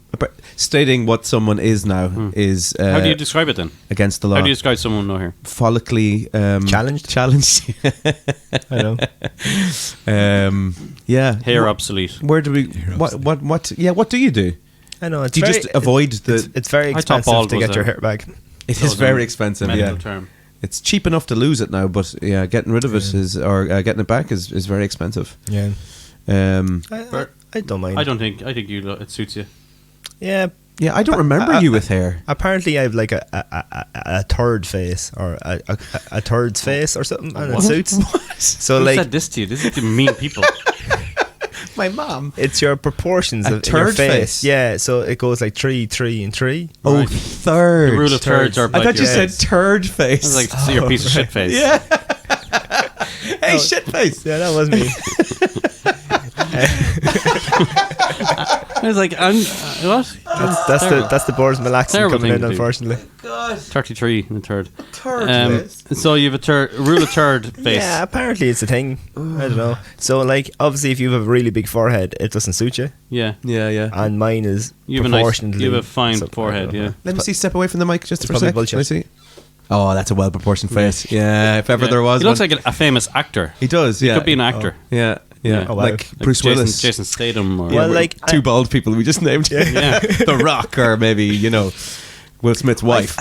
Speaker 2: Stating what someone is now is
Speaker 3: how do you describe it then?
Speaker 2: Against the law.
Speaker 3: How do you describe someone no hair?
Speaker 2: Follically
Speaker 1: Challenged.
Speaker 2: I know. Yeah.
Speaker 3: Hair obsolete.
Speaker 2: Where do we? What? Yeah. What do you do?
Speaker 1: I know. It's
Speaker 2: Do you
Speaker 1: very,
Speaker 2: just avoid the?
Speaker 1: It's very
Speaker 3: I thought
Speaker 1: expensive
Speaker 3: bald
Speaker 1: to
Speaker 3: was
Speaker 1: get your
Speaker 3: a-
Speaker 1: hair back.
Speaker 2: It is very expensive.
Speaker 3: Medical
Speaker 2: Yeah.
Speaker 3: term.
Speaker 2: It's cheap enough to lose it now, but yeah, getting rid of it is, or getting it back is very expensive.
Speaker 1: Yeah.
Speaker 3: Bert?
Speaker 1: I don't mind.
Speaker 3: I think it suits you.
Speaker 1: Yeah.
Speaker 2: Yeah, I don't remember you with hair.
Speaker 1: Apparently, I have like a third face or a third's face or something, and it suits. So
Speaker 3: Who
Speaker 1: like
Speaker 3: said this to you? This is to mean people.
Speaker 2: My mom.
Speaker 1: it's your proportions
Speaker 2: A
Speaker 1: of in your
Speaker 2: third face?
Speaker 1: Yeah, so it goes like 3, 3, and 3.
Speaker 2: Oh,
Speaker 3: Right.
Speaker 2: third.
Speaker 3: The rule of thirds are.
Speaker 2: I thought you said
Speaker 1: Yes.
Speaker 2: turd face.
Speaker 3: It's like see your piece of shit face.
Speaker 2: Yeah. Hey, shit face.
Speaker 1: Yeah, that was me.
Speaker 3: I was like, what?
Speaker 1: That's the Boris Malaxon
Speaker 3: Terrible
Speaker 1: coming
Speaker 3: thing
Speaker 1: in,
Speaker 3: to do.
Speaker 1: unfortunately.
Speaker 2: God.
Speaker 3: 33 and a third.
Speaker 2: Third face.
Speaker 3: So you have a rule of third face.
Speaker 1: Yeah, apparently it's a thing. I don't know. So like, obviously, if you have a really big forehead, it doesn't suit you,
Speaker 3: Yeah.
Speaker 2: Yeah.
Speaker 1: and mine is
Speaker 3: You have
Speaker 1: proportionately.
Speaker 3: you have a fine
Speaker 1: so-
Speaker 3: forehead, yeah.
Speaker 2: Let me see. Step away from the mic just
Speaker 1: It's
Speaker 2: for a
Speaker 1: probably
Speaker 2: sec.
Speaker 1: bullshit.
Speaker 2: Let me see. Oh, that's a well-proportioned face. Yeah, if ever
Speaker 3: Yeah.
Speaker 2: there was
Speaker 3: He looks
Speaker 2: one.
Speaker 3: like a famous actor.
Speaker 2: He does, yeah.
Speaker 3: He could be an actor.
Speaker 2: Yeah.
Speaker 3: Yeah.
Speaker 1: Oh, wow.
Speaker 2: Like Bruce
Speaker 3: Jason,
Speaker 2: Willis.
Speaker 3: Jason Statham. Or
Speaker 1: Well, like
Speaker 2: Two bald people we just named.
Speaker 3: yeah.
Speaker 2: The Rock, or maybe, Will Smith's wife.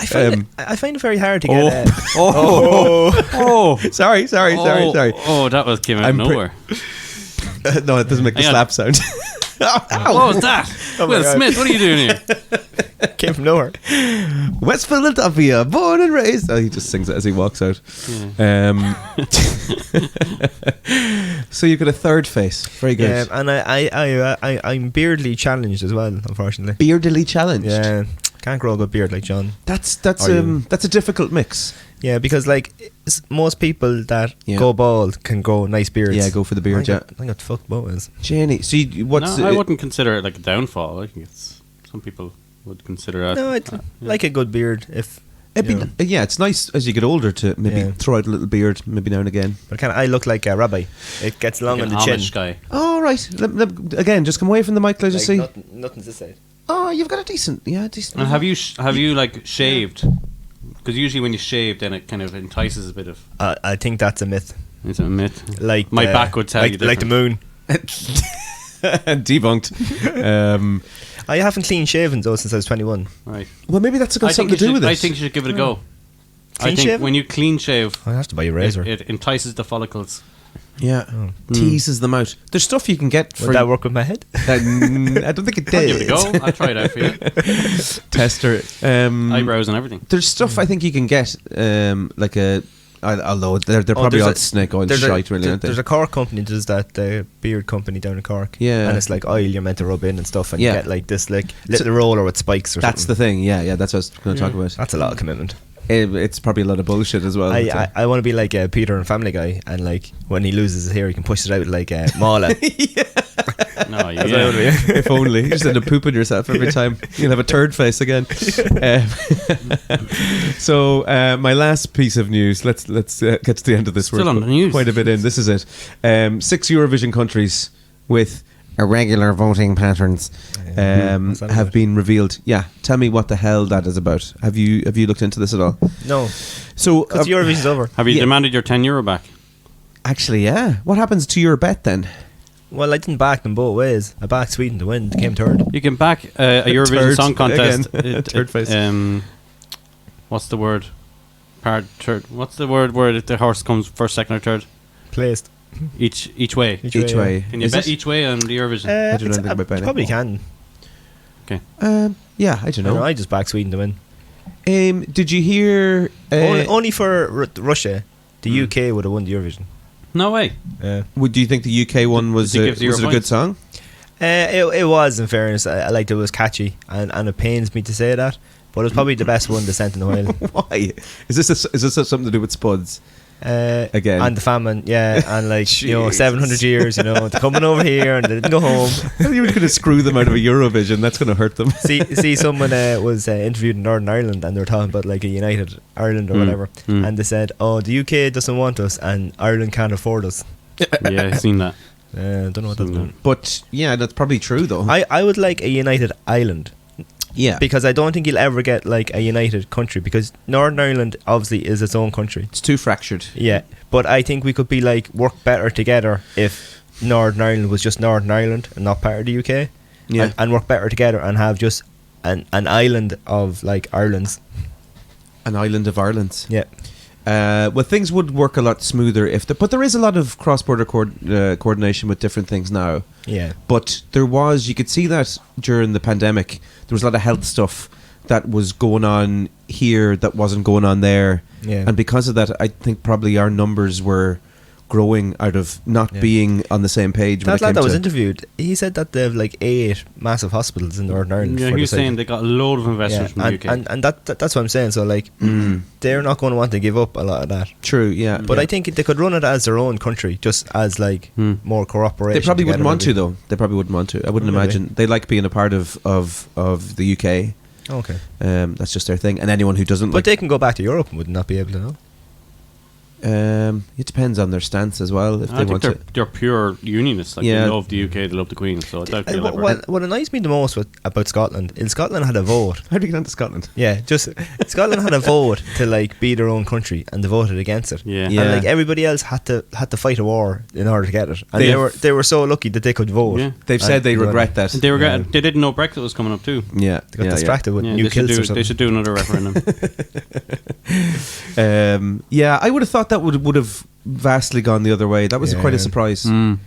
Speaker 1: I find it very hard to get.
Speaker 3: Oh.
Speaker 2: Sorry.
Speaker 3: Oh, that came out of
Speaker 2: I'm pre-
Speaker 3: nowhere.
Speaker 2: No, it doesn't make the
Speaker 3: Hang on.
Speaker 2: slap sound.
Speaker 3: What was that?
Speaker 1: Oh my
Speaker 3: Will
Speaker 1: God.
Speaker 3: Smith, what are you doing here?
Speaker 1: Came from nowhere.
Speaker 2: West Philadelphia, born and raised. Oh, he just sings it as he walks out. So you've got a third face. Very good.
Speaker 1: Yeah, and I'm beardly challenged as well, unfortunately.
Speaker 2: Beardily challenged.
Speaker 1: Yeah, can't grow a good beard like John.
Speaker 2: That's
Speaker 1: Are you?
Speaker 2: that's a difficult mix.
Speaker 1: Yeah, because like most people that
Speaker 2: Yeah.
Speaker 1: go bald can grow nice beards.
Speaker 2: Yeah, go for the beard.
Speaker 1: I think I'd fuck boys.
Speaker 2: Janie, so what's
Speaker 3: No, I wouldn't consider it like a downfall. I think it's some people would consider that.
Speaker 1: No, I'd like a good beard if.
Speaker 2: it'd
Speaker 1: you know.
Speaker 2: be, yeah, it's nice as you get older to maybe
Speaker 1: Yeah.
Speaker 2: throw out a little beard maybe now and again.
Speaker 1: But I look like a rabbi. It gets long
Speaker 3: Like
Speaker 1: on
Speaker 3: an
Speaker 1: the chin.
Speaker 3: Amish guy.
Speaker 2: Oh, right. Again, just come away from the mic. Let's just see.
Speaker 1: Nothing's this side.
Speaker 2: Oh, you've got a decent.
Speaker 3: And have you like shaved? Because usually when you shave, then it kind of entices a bit of.
Speaker 1: I think that's a myth.
Speaker 3: It's a myth.
Speaker 1: Like
Speaker 3: My back would tell
Speaker 1: like,
Speaker 3: you
Speaker 1: like the
Speaker 3: different.
Speaker 1: moon.
Speaker 2: Debunked.
Speaker 1: I haven't clean shaven though since I was 21.
Speaker 3: Right.
Speaker 2: Well, maybe that's got
Speaker 3: I think
Speaker 2: something to do with it.
Speaker 3: I think you should give it a go.
Speaker 1: Clean
Speaker 3: I think
Speaker 1: shaven?
Speaker 3: when you clean shave,
Speaker 1: I have to buy a razor.
Speaker 3: it entices the follicles.
Speaker 2: Yeah, teases them out. There's stuff you can get for
Speaker 1: Would that work with my head?
Speaker 2: I don't think it
Speaker 3: I'll
Speaker 2: did.
Speaker 3: give it a go. I'll try it out for you.
Speaker 2: Tester.
Speaker 3: Eyebrows and everything.
Speaker 2: There's stuff I think you can get, like a. Although they're probably
Speaker 1: there's
Speaker 2: all
Speaker 1: a-
Speaker 2: snake oil
Speaker 1: There's
Speaker 2: shite, really, aren't they?
Speaker 1: There's a Cork company that does that, the beard company down in Cork.
Speaker 2: Yeah.
Speaker 1: And it's like oil you're meant to rub in and stuff, and
Speaker 2: Yeah.
Speaker 1: you get like this like little roller with spikes or
Speaker 2: That's the
Speaker 1: something.
Speaker 2: thing. Yeah, that's what I was going to talk about.
Speaker 1: That's a lot of commitment.
Speaker 2: It's probably a lot of bullshit as well.
Speaker 1: I want to be like Peter and Family Guy, and like when he loses his hair, he can push it out like Mala.
Speaker 3: No, yeah.
Speaker 2: If only. You just end up pooping yourself every time. You'll have a turd face again. So my last piece of news. Let's get to the end of this.
Speaker 3: Still on the news.
Speaker 2: Quite a bit in. This is it. 6 Eurovision countries with irregular voting patterns have been revealed. Yeah, tell me what the hell that is about. Have you looked into this at all?
Speaker 1: No.
Speaker 2: So
Speaker 1: because Eurovision's over.
Speaker 3: Have you demanded your €10 back?
Speaker 2: Actually, yeah. What happens to your bet then?
Speaker 1: Well, I didn't back them both ways. I backed Sweden to win. They came third.
Speaker 3: You can back a Eurovision
Speaker 2: Third
Speaker 3: Song Contest.
Speaker 2: Third face.
Speaker 3: What's the word? Third. What's the word where the horse comes first, second, or third?
Speaker 1: Placed.
Speaker 3: Each way.
Speaker 2: Each way.
Speaker 3: Can you bet each way on the Eurovision?
Speaker 2: I don't know anything about betting.
Speaker 1: Probably can.
Speaker 3: Okay.
Speaker 2: Yeah, I don't know.
Speaker 1: I just backed Sweden to win.
Speaker 2: Did you hear?
Speaker 1: Only for Russia, the UK would have won the Eurovision.
Speaker 3: No way.
Speaker 2: Do you think the UK one was
Speaker 3: Did it
Speaker 2: a,
Speaker 3: give 0
Speaker 2: was it a good
Speaker 3: points?
Speaker 2: song?
Speaker 1: It was, in fairness. I liked it. It was catchy, and it pains me to say that, but it was probably the best one they sent in a while.
Speaker 2: Why? Is this something to do with Spuds? Again,
Speaker 1: and the famine, yeah, and like 700 years, they're coming over here and they didn't go home.
Speaker 2: You were going to screw them out of a Eurovision. That's going to hurt them.
Speaker 1: see, someone was interviewed in Northern Ireland, and they were talking about like a united Ireland or whatever, and they said, "Oh, the UK doesn't want us, and Ireland can't afford us."
Speaker 3: Yeah, I've seen that.
Speaker 1: Don't know what that's doing.
Speaker 2: But yeah, that's probably true though.
Speaker 1: I would like a united Ireland.
Speaker 2: Yeah,
Speaker 1: because I don't think you'll ever get like a united country, because Northern Ireland obviously is its own country.
Speaker 2: It's too fractured.
Speaker 1: Yeah, but I think we could be like work better together if Northern Ireland was just Northern Ireland and not part of the UK.
Speaker 2: Yeah,
Speaker 1: and work better together and have just an island of like Ireland's.
Speaker 2: An island of Ireland.
Speaker 1: Yeah.
Speaker 2: Well, things would work a lot smoother but there is a lot of cross-border coordination with different things now.
Speaker 1: Yeah.
Speaker 2: But you could see that during the pandemic, there was a lot of health stuff that was going on here that wasn't going on there.
Speaker 1: Yeah.
Speaker 2: And because of that, I think probably our numbers were growing out of not being on the same page.
Speaker 1: That lad that was interviewed, he said that they have like 8 massive hospitals in Northern Ireland.
Speaker 3: Yeah, he was saying they got a load of investors from the UK.
Speaker 1: And that's what I'm saying. So like, they're not going to want to give up a lot of that.
Speaker 2: True, yeah.
Speaker 1: But I think they could run it as their own country, just as like more cooperation.
Speaker 2: They probably wouldn't want to, though. They probably wouldn't want to. I wouldn't imagine. They like being a part of the UK.
Speaker 1: Okay.
Speaker 2: That's just their thing. And anyone who doesn't
Speaker 1: But they can go back to Europe and would not be able to know.
Speaker 2: It depends on their stance as well. If
Speaker 3: I
Speaker 2: they
Speaker 3: think
Speaker 2: want
Speaker 3: they're pure unionists. Like
Speaker 2: Yeah.
Speaker 3: they love the UK, they love the Queen. So I doubt they'll ever.
Speaker 1: What annoys me the most about Scotland is Scotland had a vote.
Speaker 2: How do you get into Scotland?
Speaker 1: Yeah, just Scotland had a vote to like be their own country, and they voted against it.
Speaker 3: Yeah.
Speaker 2: Yeah.
Speaker 1: And like everybody else had to fight a war in order to get it, and they were so lucky that they could vote.
Speaker 3: Yeah.
Speaker 2: They've said they regret that.
Speaker 3: They regret. They didn't know Brexit was coming up too.
Speaker 2: Yeah,
Speaker 1: They got distracted with
Speaker 3: Yeah,
Speaker 1: new
Speaker 3: they should
Speaker 1: kills or
Speaker 3: do.
Speaker 1: something.
Speaker 3: They should do another referendum.
Speaker 2: Yeah, I would have thought that would have vastly gone the other way. That was quite a surprise. But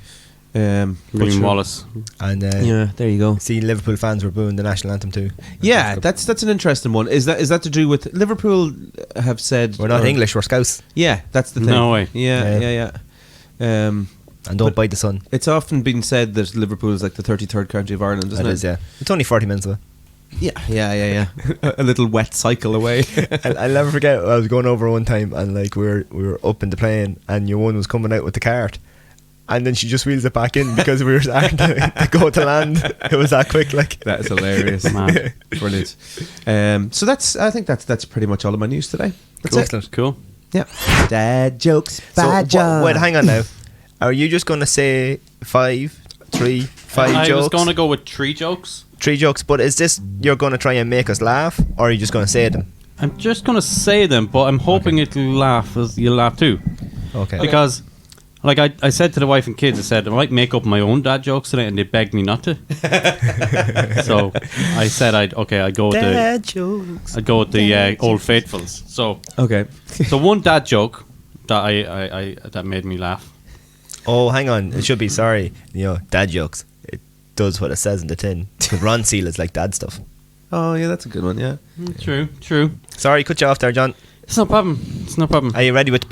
Speaker 3: William
Speaker 2: sure.
Speaker 3: Wallace.
Speaker 1: And
Speaker 2: Yeah, there you go.
Speaker 1: see, Liverpool fans were booing the national anthem too.
Speaker 2: Yeah, that's an interesting one. Is that to do with Liverpool? Have said
Speaker 1: We're not English, we're Scouse,
Speaker 2: Yeah, that's the thing.
Speaker 3: No way.
Speaker 2: Yeah.
Speaker 1: and don't bite the sun.
Speaker 2: It's often been said that Liverpool is like the 33rd county of Ireland, isn't
Speaker 1: It
Speaker 2: it?
Speaker 1: is, yeah. It's only 40 minutes away.
Speaker 2: Yeah. A little wet cycle away.
Speaker 1: I'll never forget, I was going over one time and like we were up in the plane and your one was coming out with the cart, and then she just wheels it back in because we were starting to go to land. It was that quick, like.
Speaker 2: That is hilarious.
Speaker 3: Man.
Speaker 2: Brilliant. So I think that's pretty much all of my news today. That's
Speaker 3: Cool.
Speaker 2: excellent.
Speaker 3: Cool.
Speaker 2: Yeah. Dad jokes.
Speaker 1: So,
Speaker 2: Bad jokes.
Speaker 1: wait, hang on now. Are you just going to say 5 jokes?
Speaker 3: I was going to go with 3 jokes.
Speaker 1: 3 jokes, but is this you're going to try and make us laugh, or are you just going to say them?
Speaker 3: I'm just going to say them, but I'm hoping you'll laugh too.
Speaker 1: Okay.
Speaker 3: Because, like I said to the wife and kids, I said I might make up my own dad jokes today, and they begged me not to. So I said I'd go with
Speaker 1: Dad jokes.
Speaker 3: I'd go with the Old Faithfuls. So
Speaker 2: Okay.
Speaker 3: one dad joke that I that made me laugh.
Speaker 1: Oh, hang on. It should be, sorry. Dad jokes. It does what it says in the tin. Because Ron Seal is like dad stuff.
Speaker 2: Oh yeah, that's a good one. Yeah.
Speaker 3: True.
Speaker 1: Sorry, cut you off there, John.
Speaker 3: It's no problem.
Speaker 1: Are you ready with...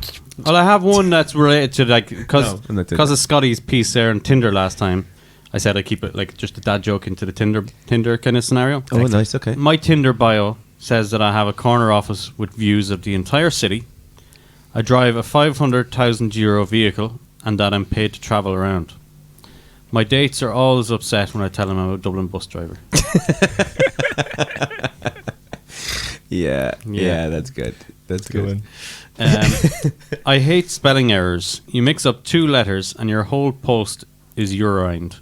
Speaker 3: Well, I have one that's related to like
Speaker 2: No, I'm not doing
Speaker 3: because of Scottie's piece there on Tinder last time. I said I'd keep it like just a dad joke into the Tinder kind of scenario.
Speaker 2: Oh, nice. Okay.
Speaker 3: My Tinder bio says that I have a corner office with views of the entire city. I drive a €500,000 vehicle, and that I'm paid to travel around. My dates are always upset when I tell them I'm a Dublin bus driver.
Speaker 2: Yeah, that's good. That's good.
Speaker 3: I hate spelling errors. You mix up 2 letters and your whole post is urined.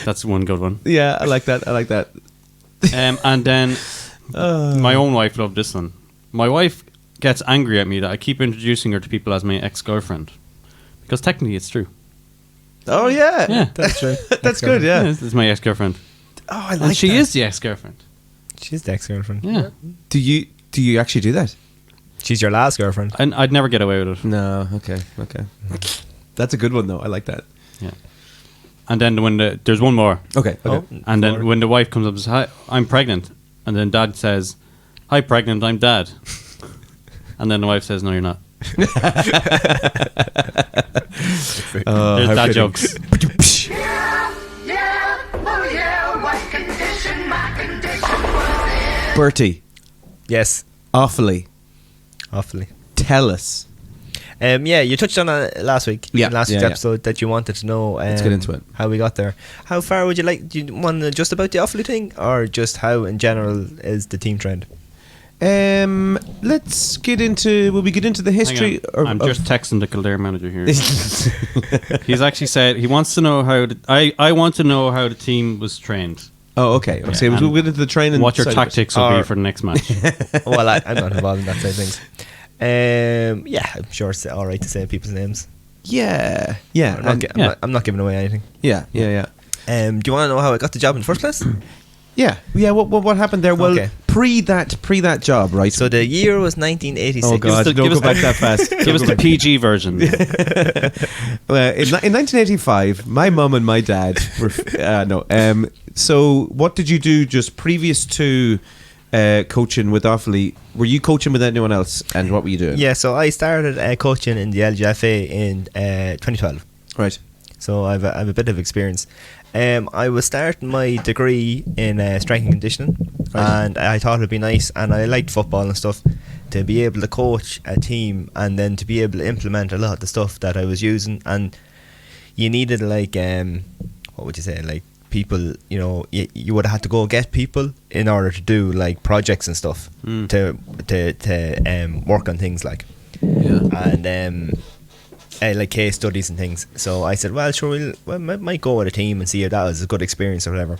Speaker 3: That's one good one.
Speaker 2: Yeah, I like that.
Speaker 3: And then my own wife loved this one. My wife gets angry at me that I keep introducing her to people as my ex-girlfriend. Because technically it's true.
Speaker 2: Oh, yeah.
Speaker 3: Yeah.
Speaker 1: That's true.
Speaker 2: That's good, yeah.
Speaker 3: This is my ex-girlfriend.
Speaker 2: Oh, I like
Speaker 3: And she
Speaker 2: that.
Speaker 3: is the ex-girlfriend.
Speaker 1: She's the ex-girlfriend.
Speaker 3: Yeah.
Speaker 2: Do you actually do that?
Speaker 1: She's your last girlfriend.
Speaker 3: And I'd never get away with it.
Speaker 2: No, okay. That's a good one, though. I like that.
Speaker 3: Yeah. And then when there's one more.
Speaker 2: Okay.
Speaker 3: And then when the wife comes up and says, "Hi, I'm pregnant," and then Dad says, "Hi, pregnant, I'm Dad," and then the wife says, "No, you're not." There's dad jokes.
Speaker 2: Bertie,
Speaker 1: Yes.
Speaker 2: awfully, tell us.
Speaker 1: Yeah, you touched on it last week.
Speaker 2: Yeah,
Speaker 1: in last week's
Speaker 2: yeah.
Speaker 1: episode that you wanted to know.
Speaker 2: Let's get into it.
Speaker 1: How we got there. How far would you like? Do you want to just about the Offaly thing, or just how in general is the team trend?
Speaker 2: Let's get into. Will we get into the history?
Speaker 3: Hang on. I'm just texting the Kildare manager here. He's actually said he wants to know how. I want to know how the team was trained.
Speaker 2: Oh, okay.
Speaker 3: Yeah,
Speaker 2: So we'll get into the training.
Speaker 3: What your
Speaker 2: side of it.
Speaker 3: tactics will be for the next match.
Speaker 1: Well, I'm not involved in that side of things. Yeah, I'm sure it's all right to say people's names.
Speaker 2: Yeah.
Speaker 1: I'm not giving away anything.
Speaker 2: Yeah.
Speaker 1: Do you want to know how I got the job in the first place?
Speaker 2: Yeah. What happened there? Well,
Speaker 1: Okay.
Speaker 2: pre that job, right?
Speaker 1: So the year was 1986.
Speaker 2: Oh God!
Speaker 3: Give us the-
Speaker 2: Don't
Speaker 3: give
Speaker 2: go
Speaker 3: us
Speaker 2: back that fast.
Speaker 3: Give us the PG version.
Speaker 2: Well, in 1985, my mum and my dad were so what did you do just previous to coaching with Offaly? Were you coaching with anyone else, and what were you doing?
Speaker 1: Yeah, so I started coaching in the LGFA in 2012.
Speaker 2: Right.
Speaker 1: So I've a bit of experience. I was starting my degree in strength and conditioning, and I thought it'd be nice, and I liked football and stuff, to be able to coach a team and then to be able to implement a lot of the stuff that I was using. And you needed like what would you say, like people, you would have had to go get people in order to do like projects and stuff to work on things like and like case studies and things. So I said, well, sure, we might go with a team and see if that was a good experience or whatever.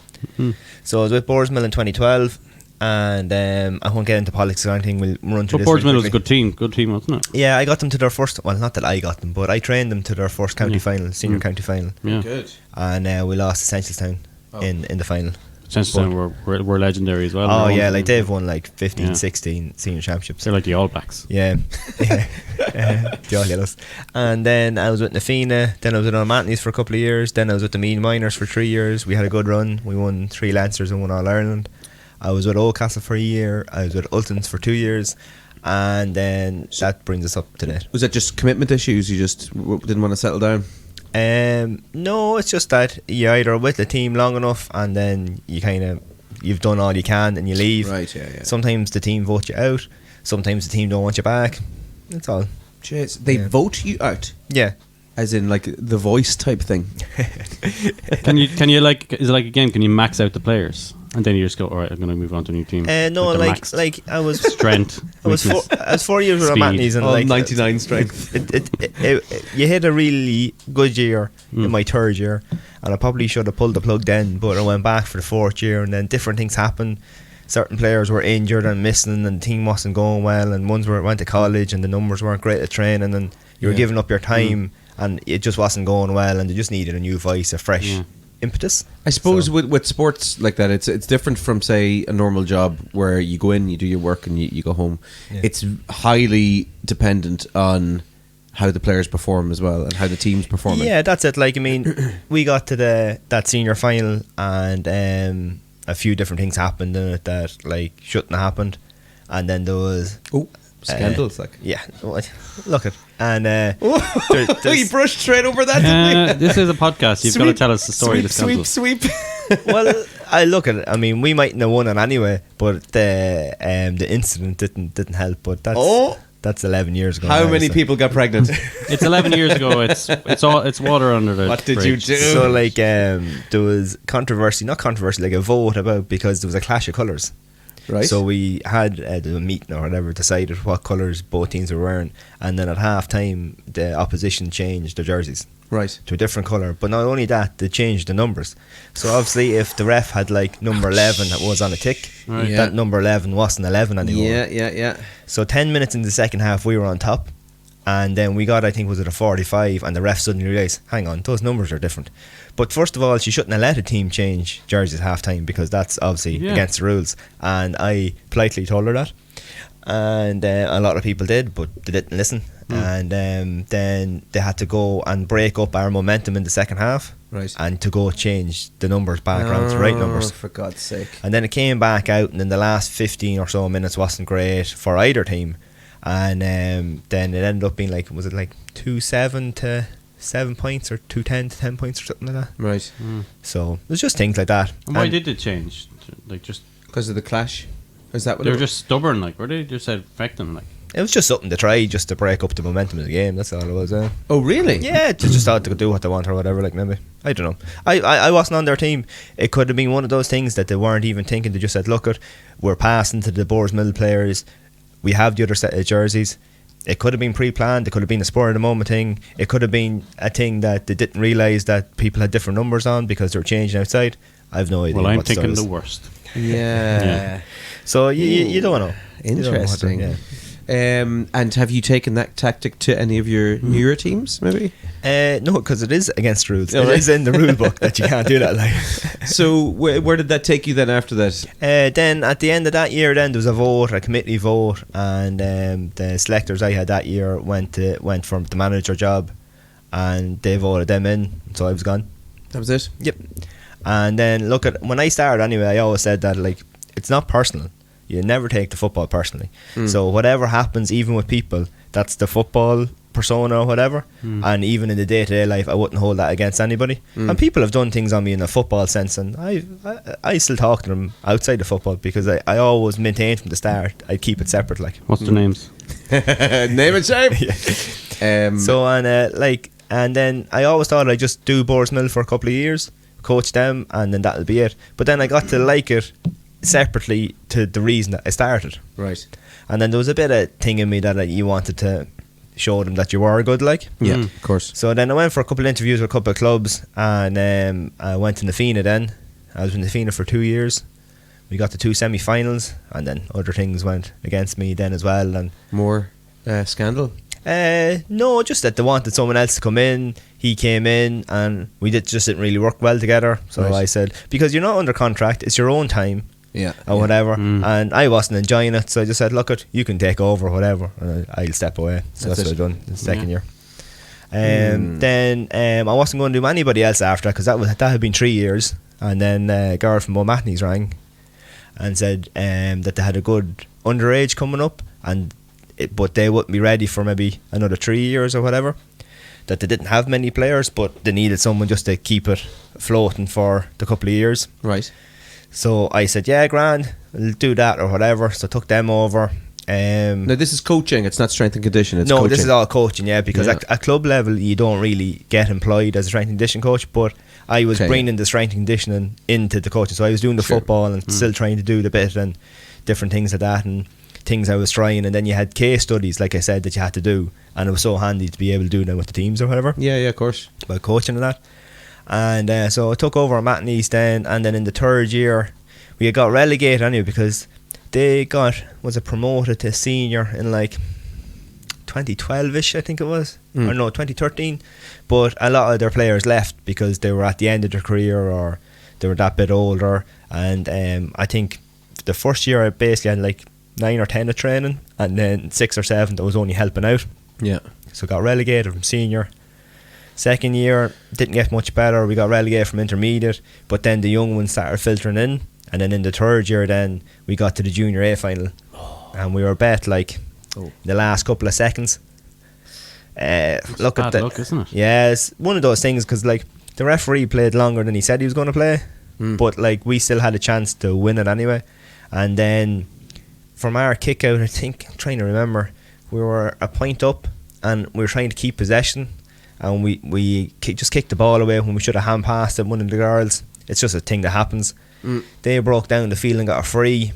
Speaker 1: So I was with Borsmill in 2012, and I won't get into politics or anything. We'll run through
Speaker 3: But
Speaker 1: this.
Speaker 3: Boardsmill
Speaker 1: really
Speaker 3: was a
Speaker 1: quickly.
Speaker 3: good team, wasn't it?
Speaker 1: Yeah, I got them to their first. Well, not that I got them, but I trained them to their first county final, senior county final,
Speaker 3: Yeah.
Speaker 2: Good.
Speaker 1: and we lost to Essentialstown in the final.
Speaker 3: Chancestown were legendary as well.
Speaker 1: Oh
Speaker 3: They're
Speaker 1: yeah,
Speaker 3: all-
Speaker 1: like they've won like 15,
Speaker 3: Yeah.
Speaker 1: 16 senior championships.
Speaker 3: They're like the All Blacks.
Speaker 1: Yeah, they all get us. And then I was with Nafina. Then I was with O'Mantleys for a couple of years. Then I was with the Mean Miners for 3 years. We had a good run. We won 3 Lancers and 1 All Ireland. I was with Oldcastle for a year. I was with Ultons for 2 years, and then that brings us up to date.
Speaker 2: Was that just commitment issues? You just didn't want to settle down?
Speaker 1: No, it's just that you're either with the team long enough, and then you've done all you can and you leave.
Speaker 2: Right. Yeah.
Speaker 1: Sometimes the team vote you out. Sometimes the team don't want you back. That's all.
Speaker 2: Jeez, they vote you out,
Speaker 1: Yeah.
Speaker 2: as in like the Voice type thing.
Speaker 3: Can you like, is it like a game? Can you max out the players and then you just go, all right, I'm going to move on to a new team?
Speaker 1: No,
Speaker 3: the
Speaker 1: like
Speaker 3: maxed
Speaker 1: I was
Speaker 3: strength.
Speaker 1: I was
Speaker 3: weakness.
Speaker 1: 4 years with
Speaker 3: Speed.
Speaker 1: O'Mantleys, and
Speaker 2: All
Speaker 1: like
Speaker 2: 99 strength.
Speaker 1: you hit a really good year in my 3rd year, and I probably should have pulled the plug then, but I went back for the 4th year, and then different things happened. Certain players were injured and missing, and the team wasn't going well, and ones went to college, and the numbers weren't great at training, and you were giving up your time, and it just wasn't going well, and they just needed a new voice, a fresh impetus.
Speaker 2: I suppose
Speaker 1: So-
Speaker 2: with sports like that, it's different from, say, a normal job where you go in, you do your work, and you go home.
Speaker 1: Yeah.
Speaker 2: It's highly dependent on how the players perform as well, and how the team's performing.
Speaker 1: Yeah, that's it. Like, I mean, we got to that senior final, and a few different things happened in it that like shouldn't have happened, and then there was
Speaker 2: Scandals, like.
Speaker 1: yeah, look at and
Speaker 2: You brushed straight over that, didn't
Speaker 3: This is a podcast. You've got to tell us the story of the scandals.
Speaker 2: Sweep.
Speaker 1: well, I look at it. I mean, we mightn't have won it anyway, but the incident didn't help. But that's That's 11 years ago.
Speaker 2: How
Speaker 1: now,
Speaker 2: many
Speaker 1: so.
Speaker 2: people got pregnant?
Speaker 3: It's 11 years ago. It's water under the
Speaker 2: What did
Speaker 3: bridge.
Speaker 2: you do?
Speaker 1: So like there was not controversy, like a vote about, because there was a clash of colours.
Speaker 2: Right.
Speaker 1: So we had a meeting or whatever, decided what colours both teams were wearing, and then at half time the opposition changed their jerseys
Speaker 2: Right.
Speaker 1: to a different colour. But not only that, they changed the numbers. So obviously if the ref had like number 11 that was on a tick,
Speaker 3: Right.
Speaker 2: Yeah.
Speaker 1: that number 11 wasn't 11 anymore.
Speaker 2: Yeah.
Speaker 1: So 10 minutes in the second half we were on top, and then we got, I think was it a 45, and the ref suddenly realised, hang on, those numbers are different. But first of all, she shouldn't have let a team change jerseys at half time, because that's obviously against the rules, and I politely told her that, and a lot of people did, but they didn't listen. And then they had to go and break up our momentum in the second half,
Speaker 2: Right.
Speaker 1: and to go change the numbers back around to the right numbers.
Speaker 2: For God's sake.
Speaker 1: And then it came back out, and then the last 15 or so minutes wasn't great for either team. And then it ended up being like, was it like 2-7 to 7 points, or 2-10 to 10 points, or something like that?
Speaker 2: Right.
Speaker 1: So it was just things like that.
Speaker 3: And why
Speaker 1: And
Speaker 3: did they change? Like, just
Speaker 2: Because of the clash? Is that what
Speaker 3: they
Speaker 2: it
Speaker 3: were just stubborn, like, were they? Just said feck them, like.
Speaker 1: it was just something to try, just to break up the momentum of the game. That's all it was.
Speaker 2: Oh, really?
Speaker 1: Yeah, just thought they could do what they want or whatever. Like, maybe, I don't know. I wasn't on their team. It could have been one of those things that they weren't even thinking. They just said, "Look, we're passing to the Boars Mill players. We have the other set of jerseys." It could have been pre-planned. It could have been a spur of the moment thing. It could have been a thing that they didn't realise that people had different numbers on because they were changing outside. I have no idea.
Speaker 3: Well, I'm
Speaker 1: what the
Speaker 3: thinking
Speaker 1: story
Speaker 3: the
Speaker 1: is.
Speaker 3: worst.
Speaker 2: Yeah.
Speaker 1: So you don't know. You don't know what to-
Speaker 2: Interesting.
Speaker 1: yeah.
Speaker 2: And have you taken that tactic to any of your newer teams, maybe?
Speaker 1: No, because it is against the rules.
Speaker 2: Oh,
Speaker 1: It
Speaker 2: right.
Speaker 1: is in the rule book that you can't do that. Like,
Speaker 2: So where did that take you then after that?
Speaker 1: then at the end of that year, then there was a vote, a committee vote, and the selectors I had that year went from the manager job, and they voted them in, so I was gone.
Speaker 2: That was it?
Speaker 1: Yep. And then look at when I started anyway, I always said that, like, it's not personal. You never take the football personally. So whatever happens, even with people, that's the football persona or whatever. And even in the day-to-day life, I wouldn't hold that against anybody. And people have done things on me in a football sense, and I still talk to them outside of football, because I always maintained from the start I'd keep it separate. Like,
Speaker 3: What's the names?
Speaker 2: Name and shame.
Speaker 1: so and then I always thought I'd just do Boars Mill for a couple of years, coach them, and then that'll be it. But then I got to like it separately to the reason that I started.
Speaker 2: Right.
Speaker 1: And then there was a bit of thing in me that you wanted to show them that you were good, like.
Speaker 2: Yeah, of course.
Speaker 1: So then I went for a couple of interviews with a couple of clubs, and I went to Nafina then. I was in Nafina for 2 years. We got to 2 semi-finals, and then other things went against me then as well. And
Speaker 2: More scandal?
Speaker 1: no, just that they wanted someone else to come in. He came in, and we just didn't really work well together. So
Speaker 2: Right.
Speaker 1: I said, because you're not under contract, it's your own time.
Speaker 2: Yeah.
Speaker 1: Or whatever, and I wasn't enjoying it, so I just said, look, you can take over, whatever, and I'll step away. So
Speaker 2: That's
Speaker 1: that's what
Speaker 2: it.
Speaker 1: I done the second year. Then I wasn't going to do anybody else after that, because that had been 3 years. And then a girl from O'Mahony's rang and said that they had a good underage coming up, but they wouldn't be ready for maybe another 3 years or whatever. That they didn't have many players, but they needed someone just to keep it floating for the couple of years.
Speaker 2: Right.
Speaker 1: So I said, yeah, grand, I'll do that or whatever. So I took them over.
Speaker 2: Now this is coaching, it's not strength and condition, it's
Speaker 1: No,
Speaker 2: coaching.
Speaker 1: this is all coaching, yeah, because
Speaker 2: Yeah.
Speaker 1: at club level you don't really get employed as a strength and conditioning coach, but I was
Speaker 2: Okay.
Speaker 1: bringing the strength and conditioning into the coaching. So I was doing the
Speaker 2: Sure.
Speaker 1: football and still trying to do the bit and different things like that, and things I was trying. And then you had case studies, like I said, that you had to do, and it was so handy to be able to do them with the teams or whatever,
Speaker 2: Yeah, of course.
Speaker 1: by coaching and that. And so I took over at Matney's then, and then in the 3rd year we got relegated anyway, because they was it promoted to senior in like 2012ish, I think it was, or no, 2013. But a lot of their players left because they were at the end of their career, or they were that bit older. And I think the first year I basically had like 9 or 10 of training, and then 6 or 7 that was only helping out.
Speaker 2: Yeah.
Speaker 1: So got relegated from senior. Second year didn't get much better. We got relegated from intermediate, but then the young ones started filtering in. And then in the 3rd year, then we got to the junior A final, and we were bet like the last couple of seconds. Look at
Speaker 3: bad
Speaker 1: that.
Speaker 3: luck, isn't it?
Speaker 1: Yeah, it's one of those things, because like the referee played longer than he said he was going to play, but like we still had a chance to win it anyway. And then from our kick out, I think, I'm trying to remember, we were a point up, and we were trying to keep possession, and we just kicked the ball away when we should have hand passed it. One of the girls, it's just a thing that happens. They broke down the field and got a free.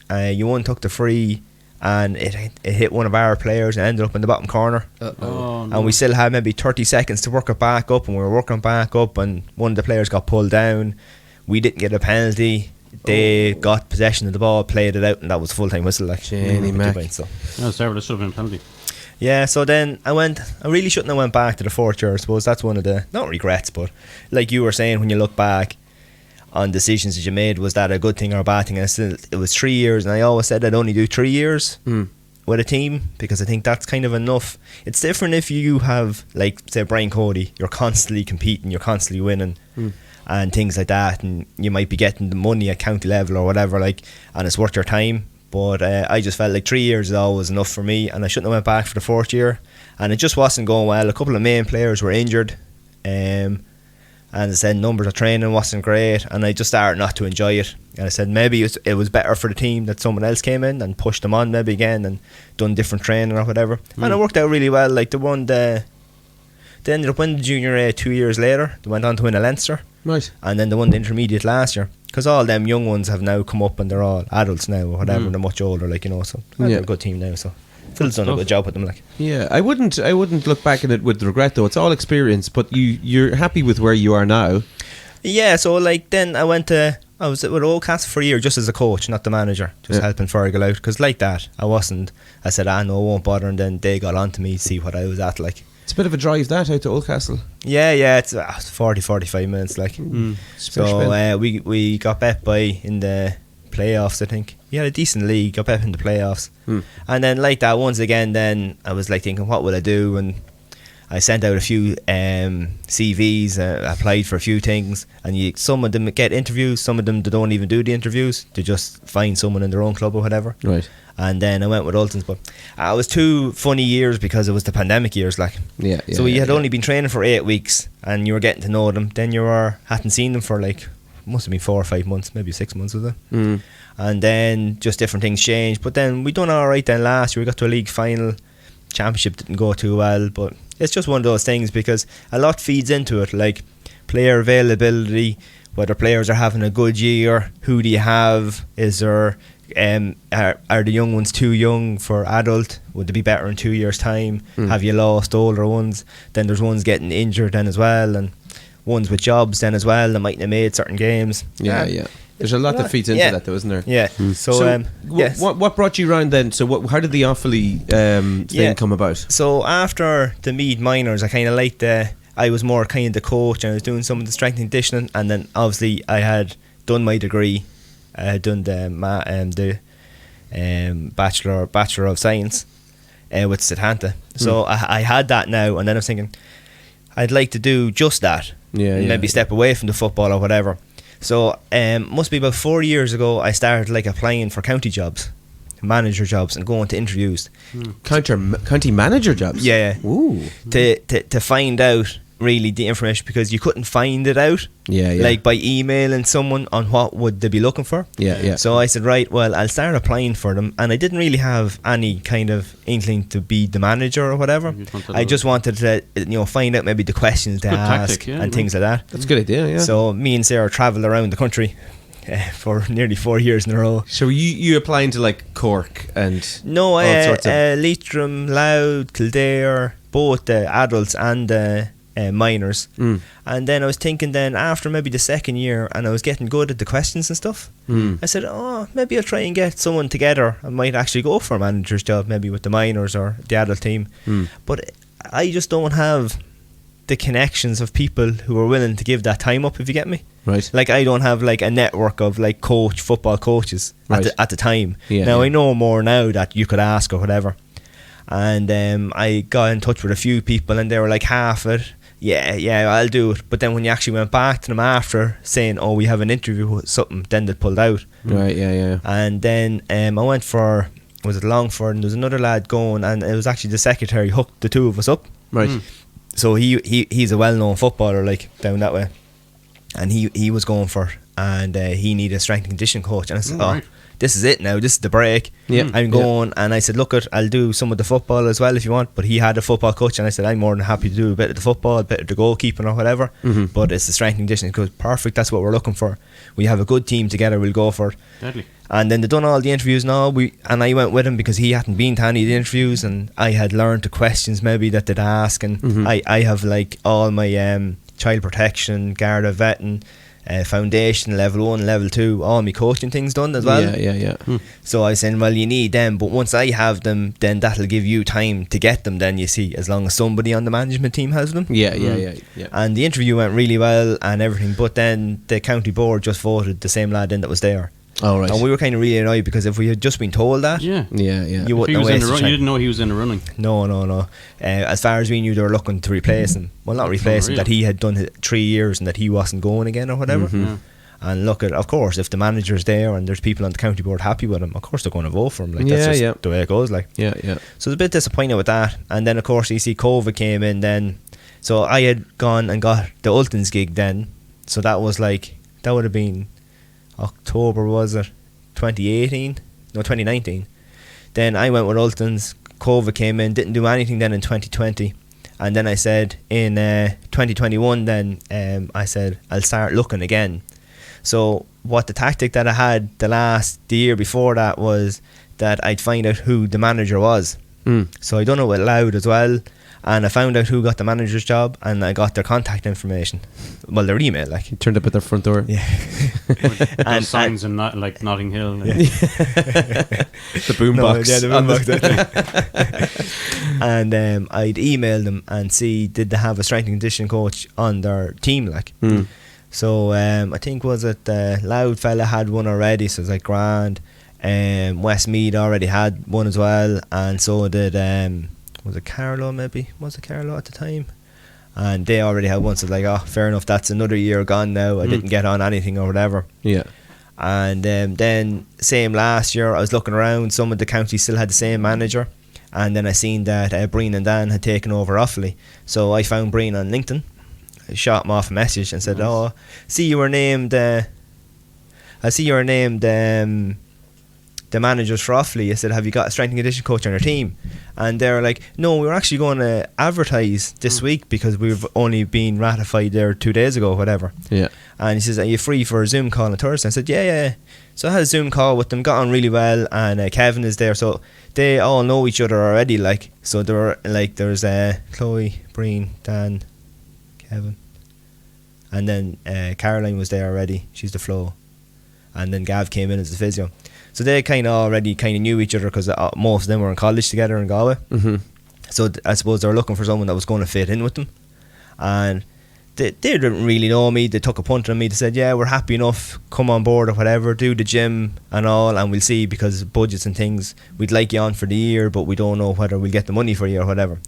Speaker 1: Yuan took the free, and it hit one of our players and ended up in the bottom corner. And we still had maybe 30 seconds to work it back up, and we were working back up, and one of the players got pulled down. We didn't get a penalty. They got possession of the ball, played it out, and that was full time whistle. Like,
Speaker 2: Jenny Mac.
Speaker 3: So. No, sorry, this should have been a penalty.
Speaker 1: Yeah, so then I really shouldn't have went back to the fourth year. I suppose that's one of the, not regrets, but like you were saying, when you look back on decisions that you made, was that a good thing or a bad thing? And it was 3 years, and I always said I'd only do 3 years with a team, because I think that's kind of enough. It's different if you have, like, say, Brian Cody, you're constantly competing, you're constantly winning, and things like that, and you might be getting the money at county level or whatever, like, and it's worth your time. But I just felt like 3 years is always enough for me, and I shouldn't have went back for the fourth year, and it just wasn't going well. A couple of main players were injured, and I said numbers of training wasn't great, and I just started not to enjoy it. And I said maybe it was better for the team that someone else came in and pushed them on maybe again and done different training or whatever. And it worked out really well. Like they ended up winning the junior A 2 years later. They went on to win a Leinster.
Speaker 2: Right. And
Speaker 1: then they won the intermediate last year, because all them young ones have now come up and they're all adults now or whatever, and they're much older, like, you know, so they're a good team now. So Phil's done a good job with them, like.
Speaker 2: Yeah, I wouldn't look back at it with regret, though. It's all experience, but you're happy with where you are now. Yeah,
Speaker 1: so like then I was with Oldcastle for a year just as a coach, not the manager, just helping Fergal out, because like that I said no, I won't bother, and then they got on to me to see what I was at, like.
Speaker 2: It's a bit of a drive that out to Oldcastle.
Speaker 1: Yeah, it's 40-45 minutes, like. So we got bet by in the playoffs, I think. We had a decent league, got bet in the playoffs, and then like that once again, then I was like thinking, what will I do? And I sent out a few CVs, applied for a few things, and some of them get interviews, some of them they don't even do the interviews, they just find someone in their own club or whatever. Right. And then I went with Ultons, but it was 2 funny years because it was the pandemic years, like.
Speaker 2: Yeah.
Speaker 1: So you had only been training for 8 weeks, and you were getting to know them. Then hadn't seen them for like, must have been 4 or 5 months, maybe 6 months, was it? And then just different things changed. But then we done all right then last year. We got to a league final. Championship didn't go too well, but it's just one of those things, because a lot feeds into it, like player availability, whether players are having a good year, who do you have, is there are the young ones too young for adult, would they be better in 2 years time, have you lost older ones, then there's ones getting injured then as well, and ones with jobs then as well that mightn't have made certain games.
Speaker 2: There's a lot that feeds into that, though, isn't there?
Speaker 1: Yeah. So yes.
Speaker 2: What brought you round then? So how did the Offaly thing come about?
Speaker 1: So after the Meath minors, I kind of liked I was more kind of the coach, and I was doing some of the strength and conditioning, and then obviously I had done my degree. I had done the Bachelor of Science with Setanta. So I had that now, and then I was thinking I'd like to do just that. Maybe step away from the football or whatever. So must be about 4 years ago I started like applying for county jobs, manager jobs, and going to interviews.
Speaker 2: County manager jobs?
Speaker 1: Yeah.
Speaker 2: Ooh.
Speaker 1: To find out really the information, because you couldn't find it out like by emailing someone on what would they be looking for. So I said, right, well, I'll start applying for them, and I didn't really have any kind of inkling to be the manager or whatever. I just wanted to find out maybe the questions to ask and things like that.
Speaker 2: That's a good idea.
Speaker 1: So me and Sarah travelled around the country for nearly 4 years in a row.
Speaker 2: So you applying to like Cork and
Speaker 1: no, all sorts of Leitrim, Louth, Kildare, both the adults and minors. And then I was thinking, then after maybe the second year, and I was getting good at the questions and stuff, I said, maybe I'll try and get someone together. I might actually go for a manager's job, maybe with the minors or the adult team. But I just don't have the connections of people who are willing to give that time up, if you get me.
Speaker 2: Right.
Speaker 1: Like, I don't have like a network of like football coaches at the time. Now I know more now that you could ask or whatever. And I got in touch with a few people, and they were like half it. Yeah, I'll do it. But then when you actually went back to them after saying, we have an interview with something, then they pulled out.
Speaker 2: Right, yeah.
Speaker 1: And then I went for, was it Longford, and there was another lad going, and it was actually the secretary hooked the two of us up.
Speaker 2: Right.
Speaker 1: So he's a well-known footballer, like, down that way. And he was going for it, and he needed a strength and conditioning coach. And I said, this is it now. This is the break.
Speaker 2: Yeah.
Speaker 1: I'm going, and I said, look, I'll do some of the football as well if you want. But he had a football coach, and I said, I'm more than happy to do a bit of the football, a bit of the goalkeeping or whatever. But it's the strength and conditioning. Because perfect, that's what we're looking for. We have a good team together, we'll go for it.
Speaker 3: Deadly.
Speaker 1: And then they done all the interviews and all. And I went with him because he hadn't been to any of the interviews, and I had learned the questions maybe that they'd ask. And I have like all my child protection, Garda vetting, foundation, level 1, level 2, all my coaching things done as well.
Speaker 2: Yeah.
Speaker 1: So I said, well, you need them, but once I have them, then that'll give you time to get them, then, you see, as long as somebody on the management team has them.
Speaker 2: Yeah.
Speaker 1: And the interview went really well and everything, but then the county board just voted the same lad in that was there.
Speaker 2: Oh, right.
Speaker 1: And we were kind of really annoyed, because if we had just been told that,
Speaker 3: Yeah.
Speaker 1: you wouldn't have
Speaker 3: You
Speaker 1: wasted time.
Speaker 3: didn't know he was in the running.
Speaker 1: No. As far as we knew, they were looking to replace him. Well, not replace him, that he had done 3 years and that he wasn't going again or whatever.
Speaker 3: Yeah.
Speaker 1: And look, of course, if the manager's there and there's people on the county board happy with him, of course they're going to vote for him. Like, that's just the way it goes. Like,
Speaker 2: Yeah.
Speaker 1: so I was a bit disappointed with that. And then, of course, you see, COVID came in then. So I had gone and got the Ultons gig then. So that was like, that would have been October, was it? 2019. Then I went with Ultons. COVID came in, didn't do anything then in 2020. And then I said in 2021 then, I said I'll start looking again. So what the tactic that I had the year before that was that I'd find out who the manager was. So I done it with Loud as well, and I found out who got the manager's job, and I got their contact information, well, their email, like.
Speaker 2: You turned up at their front door.
Speaker 1: Yeah.
Speaker 3: And signs in like Notting Hill.
Speaker 2: The boombox.
Speaker 1: No, the boombox. And I'd email them and see did they have a strength and conditioning coach on their team, like. So I think was it Loud fella had one already, so it was like grand. Westmead already had one as well, and so did was it Carlow maybe? Was it Carlow at the time? And they already had one, so like, oh, fair enough, that's another year gone now. I didn't get on anything or whatever.
Speaker 2: Yeah.
Speaker 1: And then same last year, I was looking around, some of the counties still had the same manager, and then I seen that Breen and Dan had taken over Offaly. So I found Breen on LinkedIn. I shot him off a message and said, oh, I see you were named the managers for Offaly. I said, have you got a strength and conditioning coach on your team? And they were like, no, we were actually going to advertise this week because we've only been ratified there 2 days ago or whatever.
Speaker 2: Yeah.
Speaker 1: And he says, are you free for a Zoom call on Thursday? I said, yeah. So I had a Zoom call with them, got on really well, and Kevin is there, so they all know each other already, like. So there were like, there's Chloe, Breen, Dan, Kevin, and then Caroline was there already, she's the flow, and then Gav came in as the physio. So they kind of already knew each other because most of them were in college together in Galway. So I suppose they were looking for someone that was going to fit in with them, and they didn't really know me. They took a punt on me. They said, yeah, we're happy enough, come on board or whatever, do the gym and all, and we'll see, because budgets and things, we'd like you on for the year, but we don't know whether we'll get the money for you or whatever.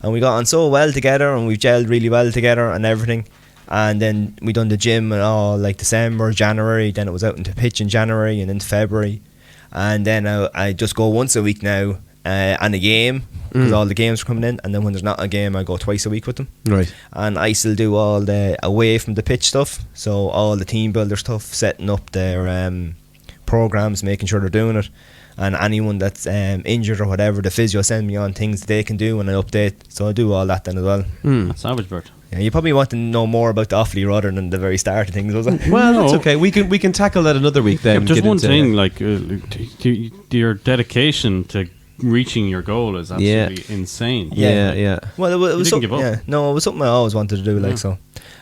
Speaker 1: And we got on so well together, and we've gelled really well together and everything. And then we done the gym and all, like December, January, then it was out into pitch in January and into February. And then I just go once a week now, and a game, because all the games are coming in, and then when there's not a game, I go twice a week with them. Right. And I still do all the away from the pitch stuff, so all the team builder stuff, setting up their programs, making sure they're doing it, and anyone that's injured or whatever, the physio send me on things that they can do and I update, so I do all that then as well.
Speaker 3: That's savage, Bert.
Speaker 1: Yeah, you probably want to know more about the Offaly rather than the very start of things, was it?
Speaker 2: Well, that's okay. We can tackle that another week then.
Speaker 3: Yeah, just one thing, like your dedication to reaching your goal is absolutely insane.
Speaker 2: Yeah.
Speaker 1: Well, it was something. Yeah, no, it was something I always wanted to do, like so.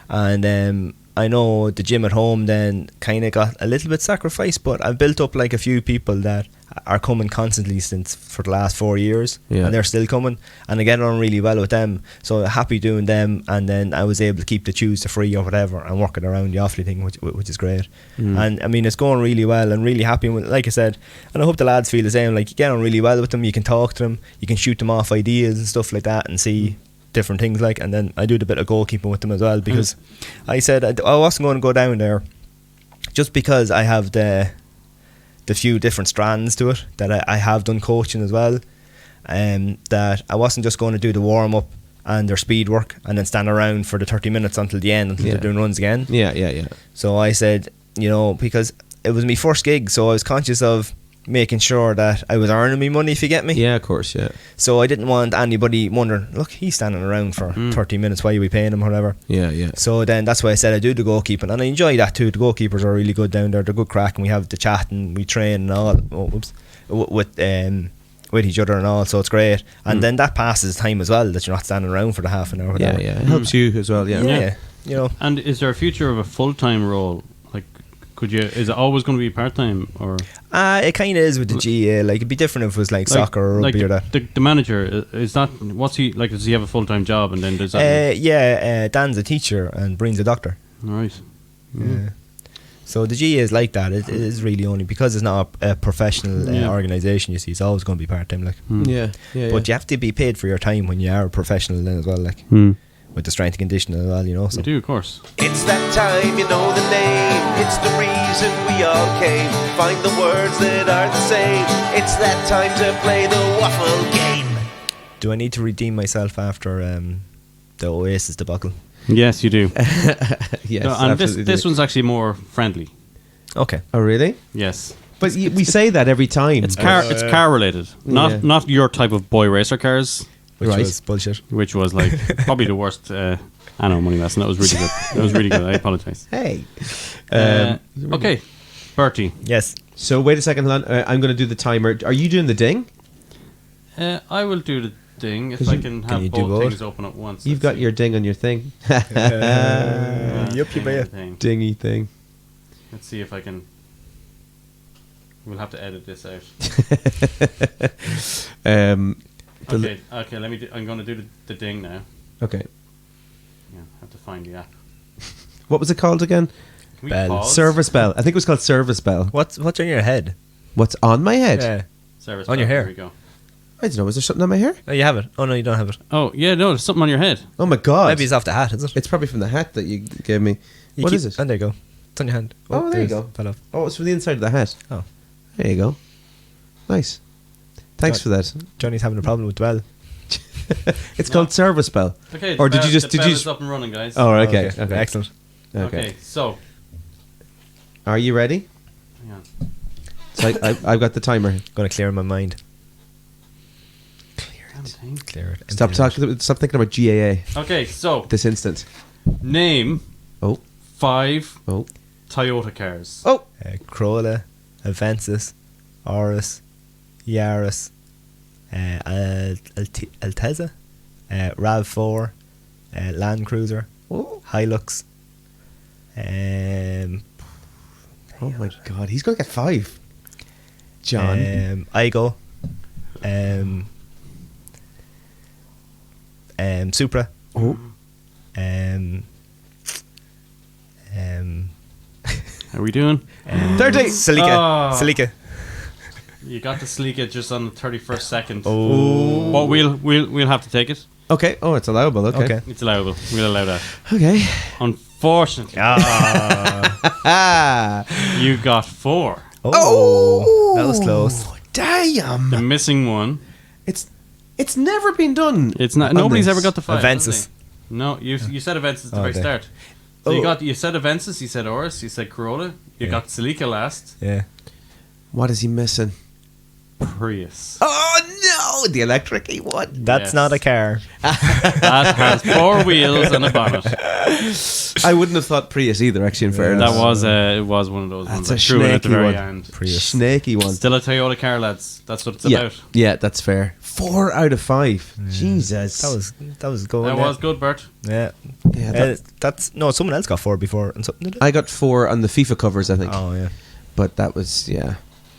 Speaker 1: And I know the gym at home then kind of got a little bit sacrificed, but I've built up like a few people that are coming constantly for the last 4 years, and they're still coming, and I get on really well with them, so happy doing them. And then I was able to keep the Tuesday free or whatever and working around the Offaly thing, which is great. And I mean, it's going really well, and really happy with, like I said, and I hope the lads feel the same. Like, you get on really well with them, you can talk to them, you can shoot them off ideas and stuff like that and see different things, like. And then I do the bit of goalkeeping with them as well, because I said I wasn't going to go down there just because I have the few different strands to it, that I have done coaching as well, that I wasn't just going to do the warm up and their speed work and then stand around for the 30 minutes until the end, until they're doing runs again.
Speaker 2: Yeah.
Speaker 1: So I said, because it was my first gig, so I was conscious of making sure that I was earning me money, if you get me.
Speaker 2: Yeah, of course, yeah.
Speaker 1: So I didn't want anybody wondering, look, he's standing around for 30 minutes, why are we paying him or whatever.
Speaker 2: Yeah.
Speaker 1: So then that's why I said I do the goalkeeping, and I enjoy that too. The goalkeepers are really good down there. They're good crack, and we have the chat and we train and all with each other and all, so it's great. And then that passes time as well, that you're not standing around for the half an hour.
Speaker 2: Yeah, it helps you as well,
Speaker 1: yeah. You know.
Speaker 3: And is there a future of a full-time role? Like, is it always going to be part-time, or?
Speaker 1: It kind of is with the GA. Like, it'd be different if it was like soccer or rugby or that.
Speaker 3: The manager, is that, what's he, like, does he have a full-time job, and then does that?
Speaker 1: Dan's a teacher and Brian's a doctor.
Speaker 3: Right.
Speaker 1: Yeah. So the GA is like that. It is really only because it's not a professional organisation, you see. It's always going to be part-time, like.
Speaker 2: Yeah.
Speaker 1: But you have to be paid for your time when you are a professional then as well, like. With the strength and conditioning as well, you know. So.
Speaker 3: You do, of course.
Speaker 4: It's that time, you know the name. It's the reason we all came. Find the words that are the same. It's that time to play the waffle game.
Speaker 1: Do I need to redeem myself after the Oasis debacle?
Speaker 3: Yes, you do.
Speaker 2: Yes,
Speaker 3: No, and
Speaker 2: absolutely.
Speaker 3: this one's actually more friendly.
Speaker 1: Okay.
Speaker 2: Oh, really?
Speaker 3: Yes.
Speaker 2: But we say that every time.
Speaker 3: It's car related, not your type of boy racer cars,
Speaker 1: Which was bullshit.
Speaker 3: which was like probably the worst. I know, money lesson. That was really good. That was really good. I apologise.
Speaker 2: Hey.
Speaker 3: Okay, Bertie.
Speaker 1: Yes.
Speaker 2: So wait a second, hold on. I'm going to do the timer. Are you doing the ding?
Speaker 3: I will do the thing if
Speaker 2: 'Cause
Speaker 3: I
Speaker 2: you-
Speaker 3: can
Speaker 1: can
Speaker 3: have
Speaker 1: you do
Speaker 3: both
Speaker 1: both?
Speaker 3: things open at once.
Speaker 2: You've got your ding on your thing.
Speaker 1: Yup, you bet.
Speaker 3: Thing.
Speaker 2: Dingy thing.
Speaker 3: Let's see if I can. We'll have to edit this out. Okay. Let me. I'm going to do the ding now.
Speaker 2: Okay.
Speaker 3: Yeah, I have to find the app.
Speaker 2: What was it called again?
Speaker 3: Can we
Speaker 1: Bell.
Speaker 3: pause?
Speaker 2: Service bell. I think it was called service bell.
Speaker 1: What's on your head?
Speaker 2: What's on my head?
Speaker 1: Yeah.
Speaker 3: Service
Speaker 1: On your
Speaker 3: bell,
Speaker 1: hair.
Speaker 3: There we go.
Speaker 2: I don't know. Is there something on my hair?
Speaker 1: Oh, you have it. Oh no, you don't have it.
Speaker 3: Oh yeah, no, there's something on your head.
Speaker 2: Oh my god.
Speaker 1: Maybe it's off the hat, is it?
Speaker 2: It's probably from the hat that you gave me. What is it?
Speaker 1: And there you go. It's on your hand.
Speaker 2: Oh, there you
Speaker 1: there's-
Speaker 2: go.
Speaker 1: Fell off.
Speaker 2: Oh, it's from the inside of the hat.
Speaker 1: Oh.
Speaker 2: There you go. Nice. Thanks for that.
Speaker 1: Johnny's having a problem with dwell.
Speaker 2: It's called service bell.
Speaker 3: Okay.
Speaker 2: Or
Speaker 3: the
Speaker 2: did you
Speaker 3: bell-
Speaker 2: just
Speaker 3: the
Speaker 2: did
Speaker 3: bell
Speaker 2: you?
Speaker 3: is up and running, guys?
Speaker 2: Oh, okay.
Speaker 1: Excellent.
Speaker 3: Okay. So,
Speaker 2: Are you ready?
Speaker 3: hang on.
Speaker 2: So I've got the timer.
Speaker 1: Gonna clear my mind.
Speaker 3: Damn thing.
Speaker 1: Clear it.
Speaker 2: Stop talking. Stop thinking about GAA
Speaker 3: Okay, so
Speaker 2: this instant.
Speaker 3: name
Speaker 2: Oh,
Speaker 3: 5
Speaker 2: oh,
Speaker 3: Toyota cars.
Speaker 2: oh!
Speaker 1: Corolla, Avensis, Auris, Yaris, Alteza, RAV4, Land Cruiser,
Speaker 2: Oh,
Speaker 1: Hilux.
Speaker 2: oh my God! He's gonna get 5. John.
Speaker 1: Igo, Supra,
Speaker 2: Oh,
Speaker 3: How are we doing?
Speaker 2: 30.
Speaker 1: Celica,
Speaker 3: Oh.
Speaker 1: Celica.
Speaker 3: You got the Sleeka just on the 31st second.
Speaker 1: Oh.
Speaker 3: But we'll have to take it.
Speaker 2: okay. Oh, it's allowable. Okay.
Speaker 1: Okay.
Speaker 3: It's allowable. We'll allow that.
Speaker 2: Okay.
Speaker 3: Unfortunately,
Speaker 2: Ah.
Speaker 3: you got 4.
Speaker 1: Oh, that was close.
Speaker 2: Damn.
Speaker 3: The missing one.
Speaker 2: It's never been done.
Speaker 3: It's not.
Speaker 2: on
Speaker 3: Nobody's
Speaker 2: this.
Speaker 3: ever got the 5.
Speaker 1: Avensis.
Speaker 3: has they? No, you said Avensis at the very
Speaker 1: Okay.
Speaker 3: start. So
Speaker 2: Oh.
Speaker 3: you said Avensis, you said Auris, you said Corolla, you got Celica last.
Speaker 1: Yeah.
Speaker 2: What is he missing?
Speaker 3: Prius.
Speaker 2: Oh no! The electric one.
Speaker 1: That's
Speaker 3: Yes.
Speaker 1: not a car.
Speaker 3: That has 4 wheels and a bonnet.
Speaker 2: I wouldn't have thought Prius either. Actually, in fairness,
Speaker 3: That was it was one of those
Speaker 2: That's
Speaker 3: ones.
Speaker 2: a
Speaker 3: I threw in at the
Speaker 2: snaky
Speaker 3: very
Speaker 2: one.
Speaker 3: end.
Speaker 1: Prius.
Speaker 2: snaky one.
Speaker 3: Still a Toyota car, lads. That's what it's
Speaker 2: Yeah,
Speaker 3: about.
Speaker 2: yeah, that's fair. 4 out of 5. Jesus,
Speaker 1: That was going.
Speaker 3: That was good, Bert.
Speaker 1: Yeah.
Speaker 2: Yeah,
Speaker 1: That's no. Someone else got 4 before and something. Did it?
Speaker 2: I got 4 on the FIFA covers, I think.
Speaker 1: Oh yeah.
Speaker 2: But that was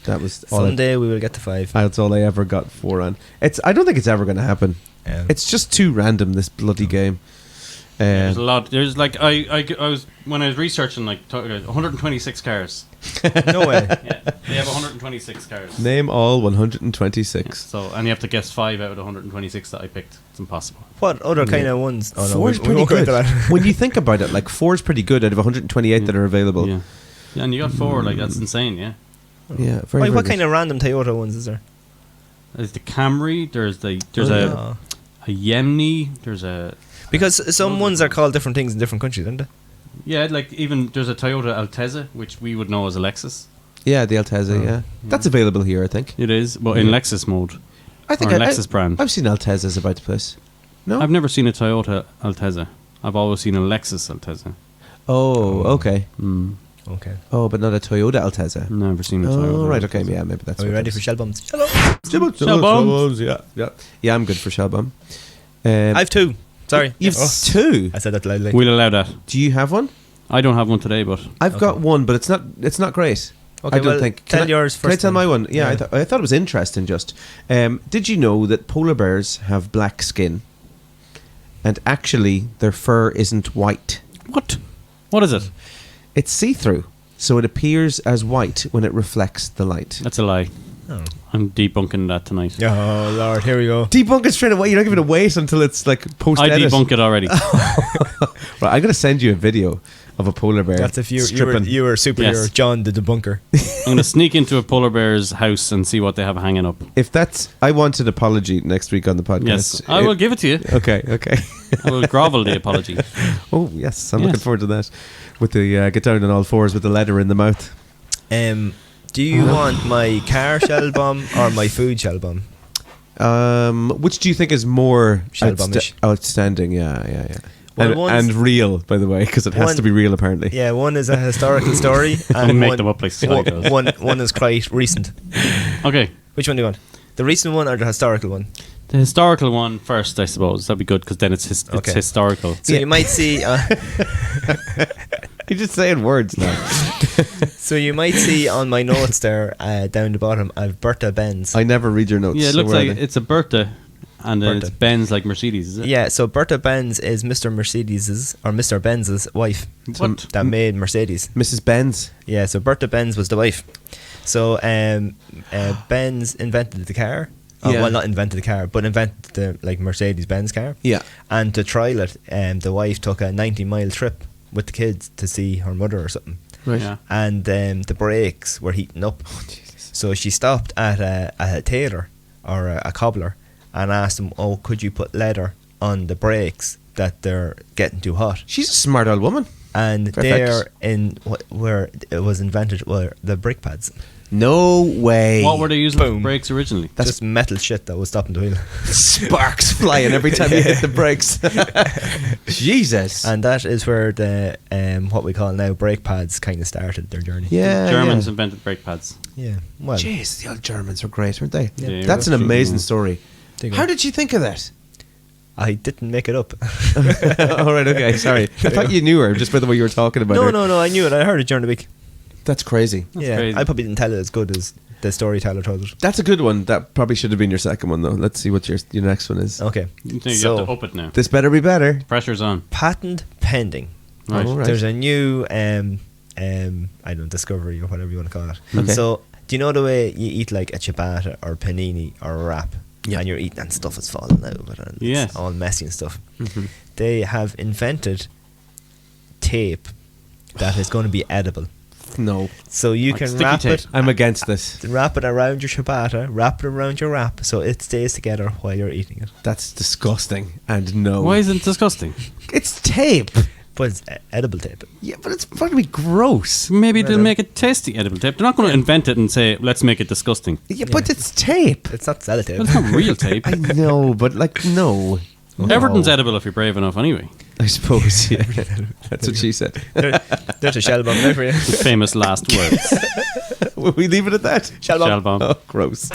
Speaker 2: that was all.
Speaker 1: Someday we will get to 5.
Speaker 2: That's all I ever got 4 on. I don't think it's ever going to happen.
Speaker 1: Yeah.
Speaker 2: It's just too random, this bloody game.
Speaker 3: There's a lot. There's like I was when I was researching 126 cars.
Speaker 1: No way.
Speaker 3: Yeah, they have 126 cars.
Speaker 2: Name all 126.
Speaker 3: So and you have to guess 5 out of the 126 that I picked. It's impossible.
Speaker 1: What other kind of ones? Oh no,
Speaker 2: 4 is
Speaker 1: we
Speaker 2: pretty
Speaker 1: won't go
Speaker 2: good.
Speaker 1: into that.
Speaker 2: When you think about it, like 4 is pretty good out of 128 that are available.
Speaker 3: Yeah. Yeah, and you got 4. Like that's insane. Yeah.
Speaker 2: Yeah, very,
Speaker 1: Wait,
Speaker 2: very
Speaker 1: what
Speaker 2: good.
Speaker 1: kind of random Toyota ones is there?
Speaker 3: There's the Camry. There's a
Speaker 1: Oh.
Speaker 3: Yemeni. There's a
Speaker 1: Because some ones are called different things in different countries, aren't they?
Speaker 3: like even there's a Toyota Alteza, which we would know as a Lexus.
Speaker 2: Yeah, the Altezza. Yeah, that's available here, I think.
Speaker 3: It is, but in Lexus mode.
Speaker 2: I think
Speaker 3: Or Lexus brand.
Speaker 2: I've seen Altezzas about the place. No.
Speaker 3: I've never seen a Toyota Altezza. I've always seen a Lexus Altezza.
Speaker 2: Oh, okay.
Speaker 1: Okay.
Speaker 2: Oh, but not a Toyota Altezza.
Speaker 3: Never seen a Toyota.
Speaker 2: Oh, right. Okay.
Speaker 3: Altezza.
Speaker 2: Yeah, maybe that's.
Speaker 1: Are we
Speaker 2: what
Speaker 1: ready
Speaker 2: it
Speaker 1: for
Speaker 2: is.
Speaker 1: shell bums?
Speaker 2: Shell bombs? Yeah, I'm good for shell bomb.
Speaker 1: I've two. Sorry.
Speaker 2: You've
Speaker 1: Oh,
Speaker 2: two.
Speaker 1: I said that loudly.
Speaker 3: We'll allow that.
Speaker 2: Do you have one?
Speaker 3: I don't have one today, but
Speaker 2: I've got one, but it's not great.
Speaker 1: Okay,
Speaker 2: I don't
Speaker 1: well,
Speaker 2: think.
Speaker 1: tell yours
Speaker 2: Can I
Speaker 1: first
Speaker 2: tell
Speaker 1: then.
Speaker 2: my one? Yeah,
Speaker 1: Yeah.
Speaker 2: I thought it was interesting. Just, did you know that polar bears have black skin, and actually their fur isn't white?
Speaker 3: what? What is it?
Speaker 2: It's see-through, so it appears as white when it reflects the light.
Speaker 3: That's a lie.
Speaker 1: Oh.
Speaker 3: I'm debunking that tonight.
Speaker 1: Oh, Lord, here we go.
Speaker 2: Debunk it straight away. You're not giving it wait until it's like post
Speaker 3: I
Speaker 2: edit.
Speaker 3: debunk it already.
Speaker 2: Right, I'm gonna send you a video of a polar bear.
Speaker 1: That's if you were
Speaker 2: stripping.
Speaker 1: superhero
Speaker 3: Yes.
Speaker 1: John the debunker.
Speaker 3: I'm going to sneak into a polar bear's house and see what they have hanging up.
Speaker 2: If that's, I want an apology next week on the podcast.
Speaker 3: Yes, I will give it to you.
Speaker 2: Okay.
Speaker 3: I will grovel the apology.
Speaker 2: Oh yes, I'm
Speaker 3: Yes.
Speaker 2: looking forward to that. With the get down on all fours with the leather in the mouth.
Speaker 1: Do you want my car shell bomb or my food shell bomb?
Speaker 2: Which do you think is more
Speaker 1: Shell bombish.
Speaker 2: outstanding? Yeah.
Speaker 1: Well,
Speaker 2: And real, by the way, because it has
Speaker 1: one-
Speaker 2: to be real apparently.
Speaker 1: Yeah, one is a historical story,
Speaker 3: Don't
Speaker 1: and
Speaker 3: make
Speaker 1: one,
Speaker 3: them up like Scottie does.
Speaker 1: one is quite recent.
Speaker 3: Okay,
Speaker 1: Which one do you want? The recent one or the historical one?
Speaker 3: the historical one first, I suppose. That'd be good because then it's
Speaker 1: Okay.
Speaker 3: historical.
Speaker 1: So you might see.
Speaker 2: You're just saying words now.
Speaker 1: So you might see on my notes there down the bottom. I've Berta Benz.
Speaker 2: I never read your notes.
Speaker 3: Yeah, it
Speaker 2: so
Speaker 3: looks
Speaker 2: where are
Speaker 3: like
Speaker 2: they?
Speaker 3: it's a Bertha, and then
Speaker 1: Bertha.
Speaker 3: it's Benz like Mercedes, is it?
Speaker 1: Yeah, so Berta Benz is Mr. Mercedes's or Mr. Benz's wife
Speaker 3: What?
Speaker 1: that made Mercedes.
Speaker 2: Mrs. Benz.
Speaker 1: Yeah, so Berta Benz was the wife. So Benz invented the car.
Speaker 2: Yeah.
Speaker 1: Well, not invented the car, but invented the Mercedes Benz car.
Speaker 2: Yeah.
Speaker 1: And to trial it, the wife took a 90-mile trip with the kids to see her mother or something.
Speaker 2: Right.
Speaker 3: Yeah.
Speaker 1: And the brakes were heating up. So she stopped at a tailor or a cobbler and asked him, "Oh, could you put leather on the brakes that they're getting too hot?"
Speaker 2: She's a smart old woman.
Speaker 1: And
Speaker 2: Perfect.
Speaker 1: there in where it was invented were the brake pads.
Speaker 2: No way.
Speaker 3: What were they using for
Speaker 1: Boom.
Speaker 3: brakes originally?
Speaker 1: That's just metal shit that was stopping the wheel.
Speaker 2: Sparks flying every time you hit the brakes. Jesus.
Speaker 1: And that is where the what we call now brake pads kind of started their journey.
Speaker 2: Yeah.
Speaker 3: Germans
Speaker 2: yeah.
Speaker 3: invented brake pads.
Speaker 1: Yeah. Well,
Speaker 2: Jeez, the old Germans were great, weren't they?
Speaker 3: Yeah. Yeah,
Speaker 2: That's an
Speaker 3: that's true.
Speaker 2: amazing story.
Speaker 1: there you go.
Speaker 2: How did you think of that?
Speaker 1: I didn't make it up.
Speaker 2: All right, okay, sorry. I thought you knew her just by the way you were talking about her.
Speaker 1: No. I knew it. I heard it during the week.
Speaker 2: That's crazy.
Speaker 1: Yeah,
Speaker 3: crazy.
Speaker 1: I probably didn't tell it as good as the storyteller told it.
Speaker 2: That's a good one. That probably should have been your second one, though. Let's see what your next one is.
Speaker 1: Okay.
Speaker 3: You have
Speaker 1: So,
Speaker 3: to up it now.
Speaker 2: This better be better.
Speaker 3: Pressure's on.
Speaker 1: patent pending.
Speaker 3: Right.
Speaker 2: All right.
Speaker 1: There's a new, I don't know, discovery or whatever you want to call it.
Speaker 2: Okay.
Speaker 1: So, do you know the way you eat like a ciabatta or panini or a wrap?
Speaker 2: Yeah.
Speaker 1: And you're eating and stuff is falling out of it and
Speaker 3: Yes.
Speaker 1: it's all messy and stuff.
Speaker 2: Mm-hmm.
Speaker 1: They have invented tape that is going to be edible.
Speaker 2: No.
Speaker 1: So you
Speaker 3: Like
Speaker 1: can
Speaker 3: sticky
Speaker 1: wrap
Speaker 3: tape.
Speaker 1: it.
Speaker 2: I'm against this.
Speaker 1: Wrap it around your ciabatta, wrap it around your wrap, so it stays together while you're eating it.
Speaker 2: That's disgusting. And no.
Speaker 3: Why is it disgusting?
Speaker 2: It's tape.
Speaker 1: But it's edible tape.
Speaker 2: Yeah, but it's going to be gross.
Speaker 3: Maybe they'll make it tasty edible tape. They're not going to invent it and say, let's make it disgusting.
Speaker 2: Yeah, but it's tape.
Speaker 1: It's not sellotape.
Speaker 3: But it's not real tape.
Speaker 2: I know, but like, no.
Speaker 3: Everything's
Speaker 2: No.
Speaker 3: edible if you're brave enough anyway.
Speaker 2: I suppose, yeah. That's what she said.
Speaker 1: There's a shell bomb there for you.
Speaker 3: The famous last words.
Speaker 2: Will we leave it at that?
Speaker 1: Shell bomb.
Speaker 3: Shell bomb.
Speaker 2: Oh, gross.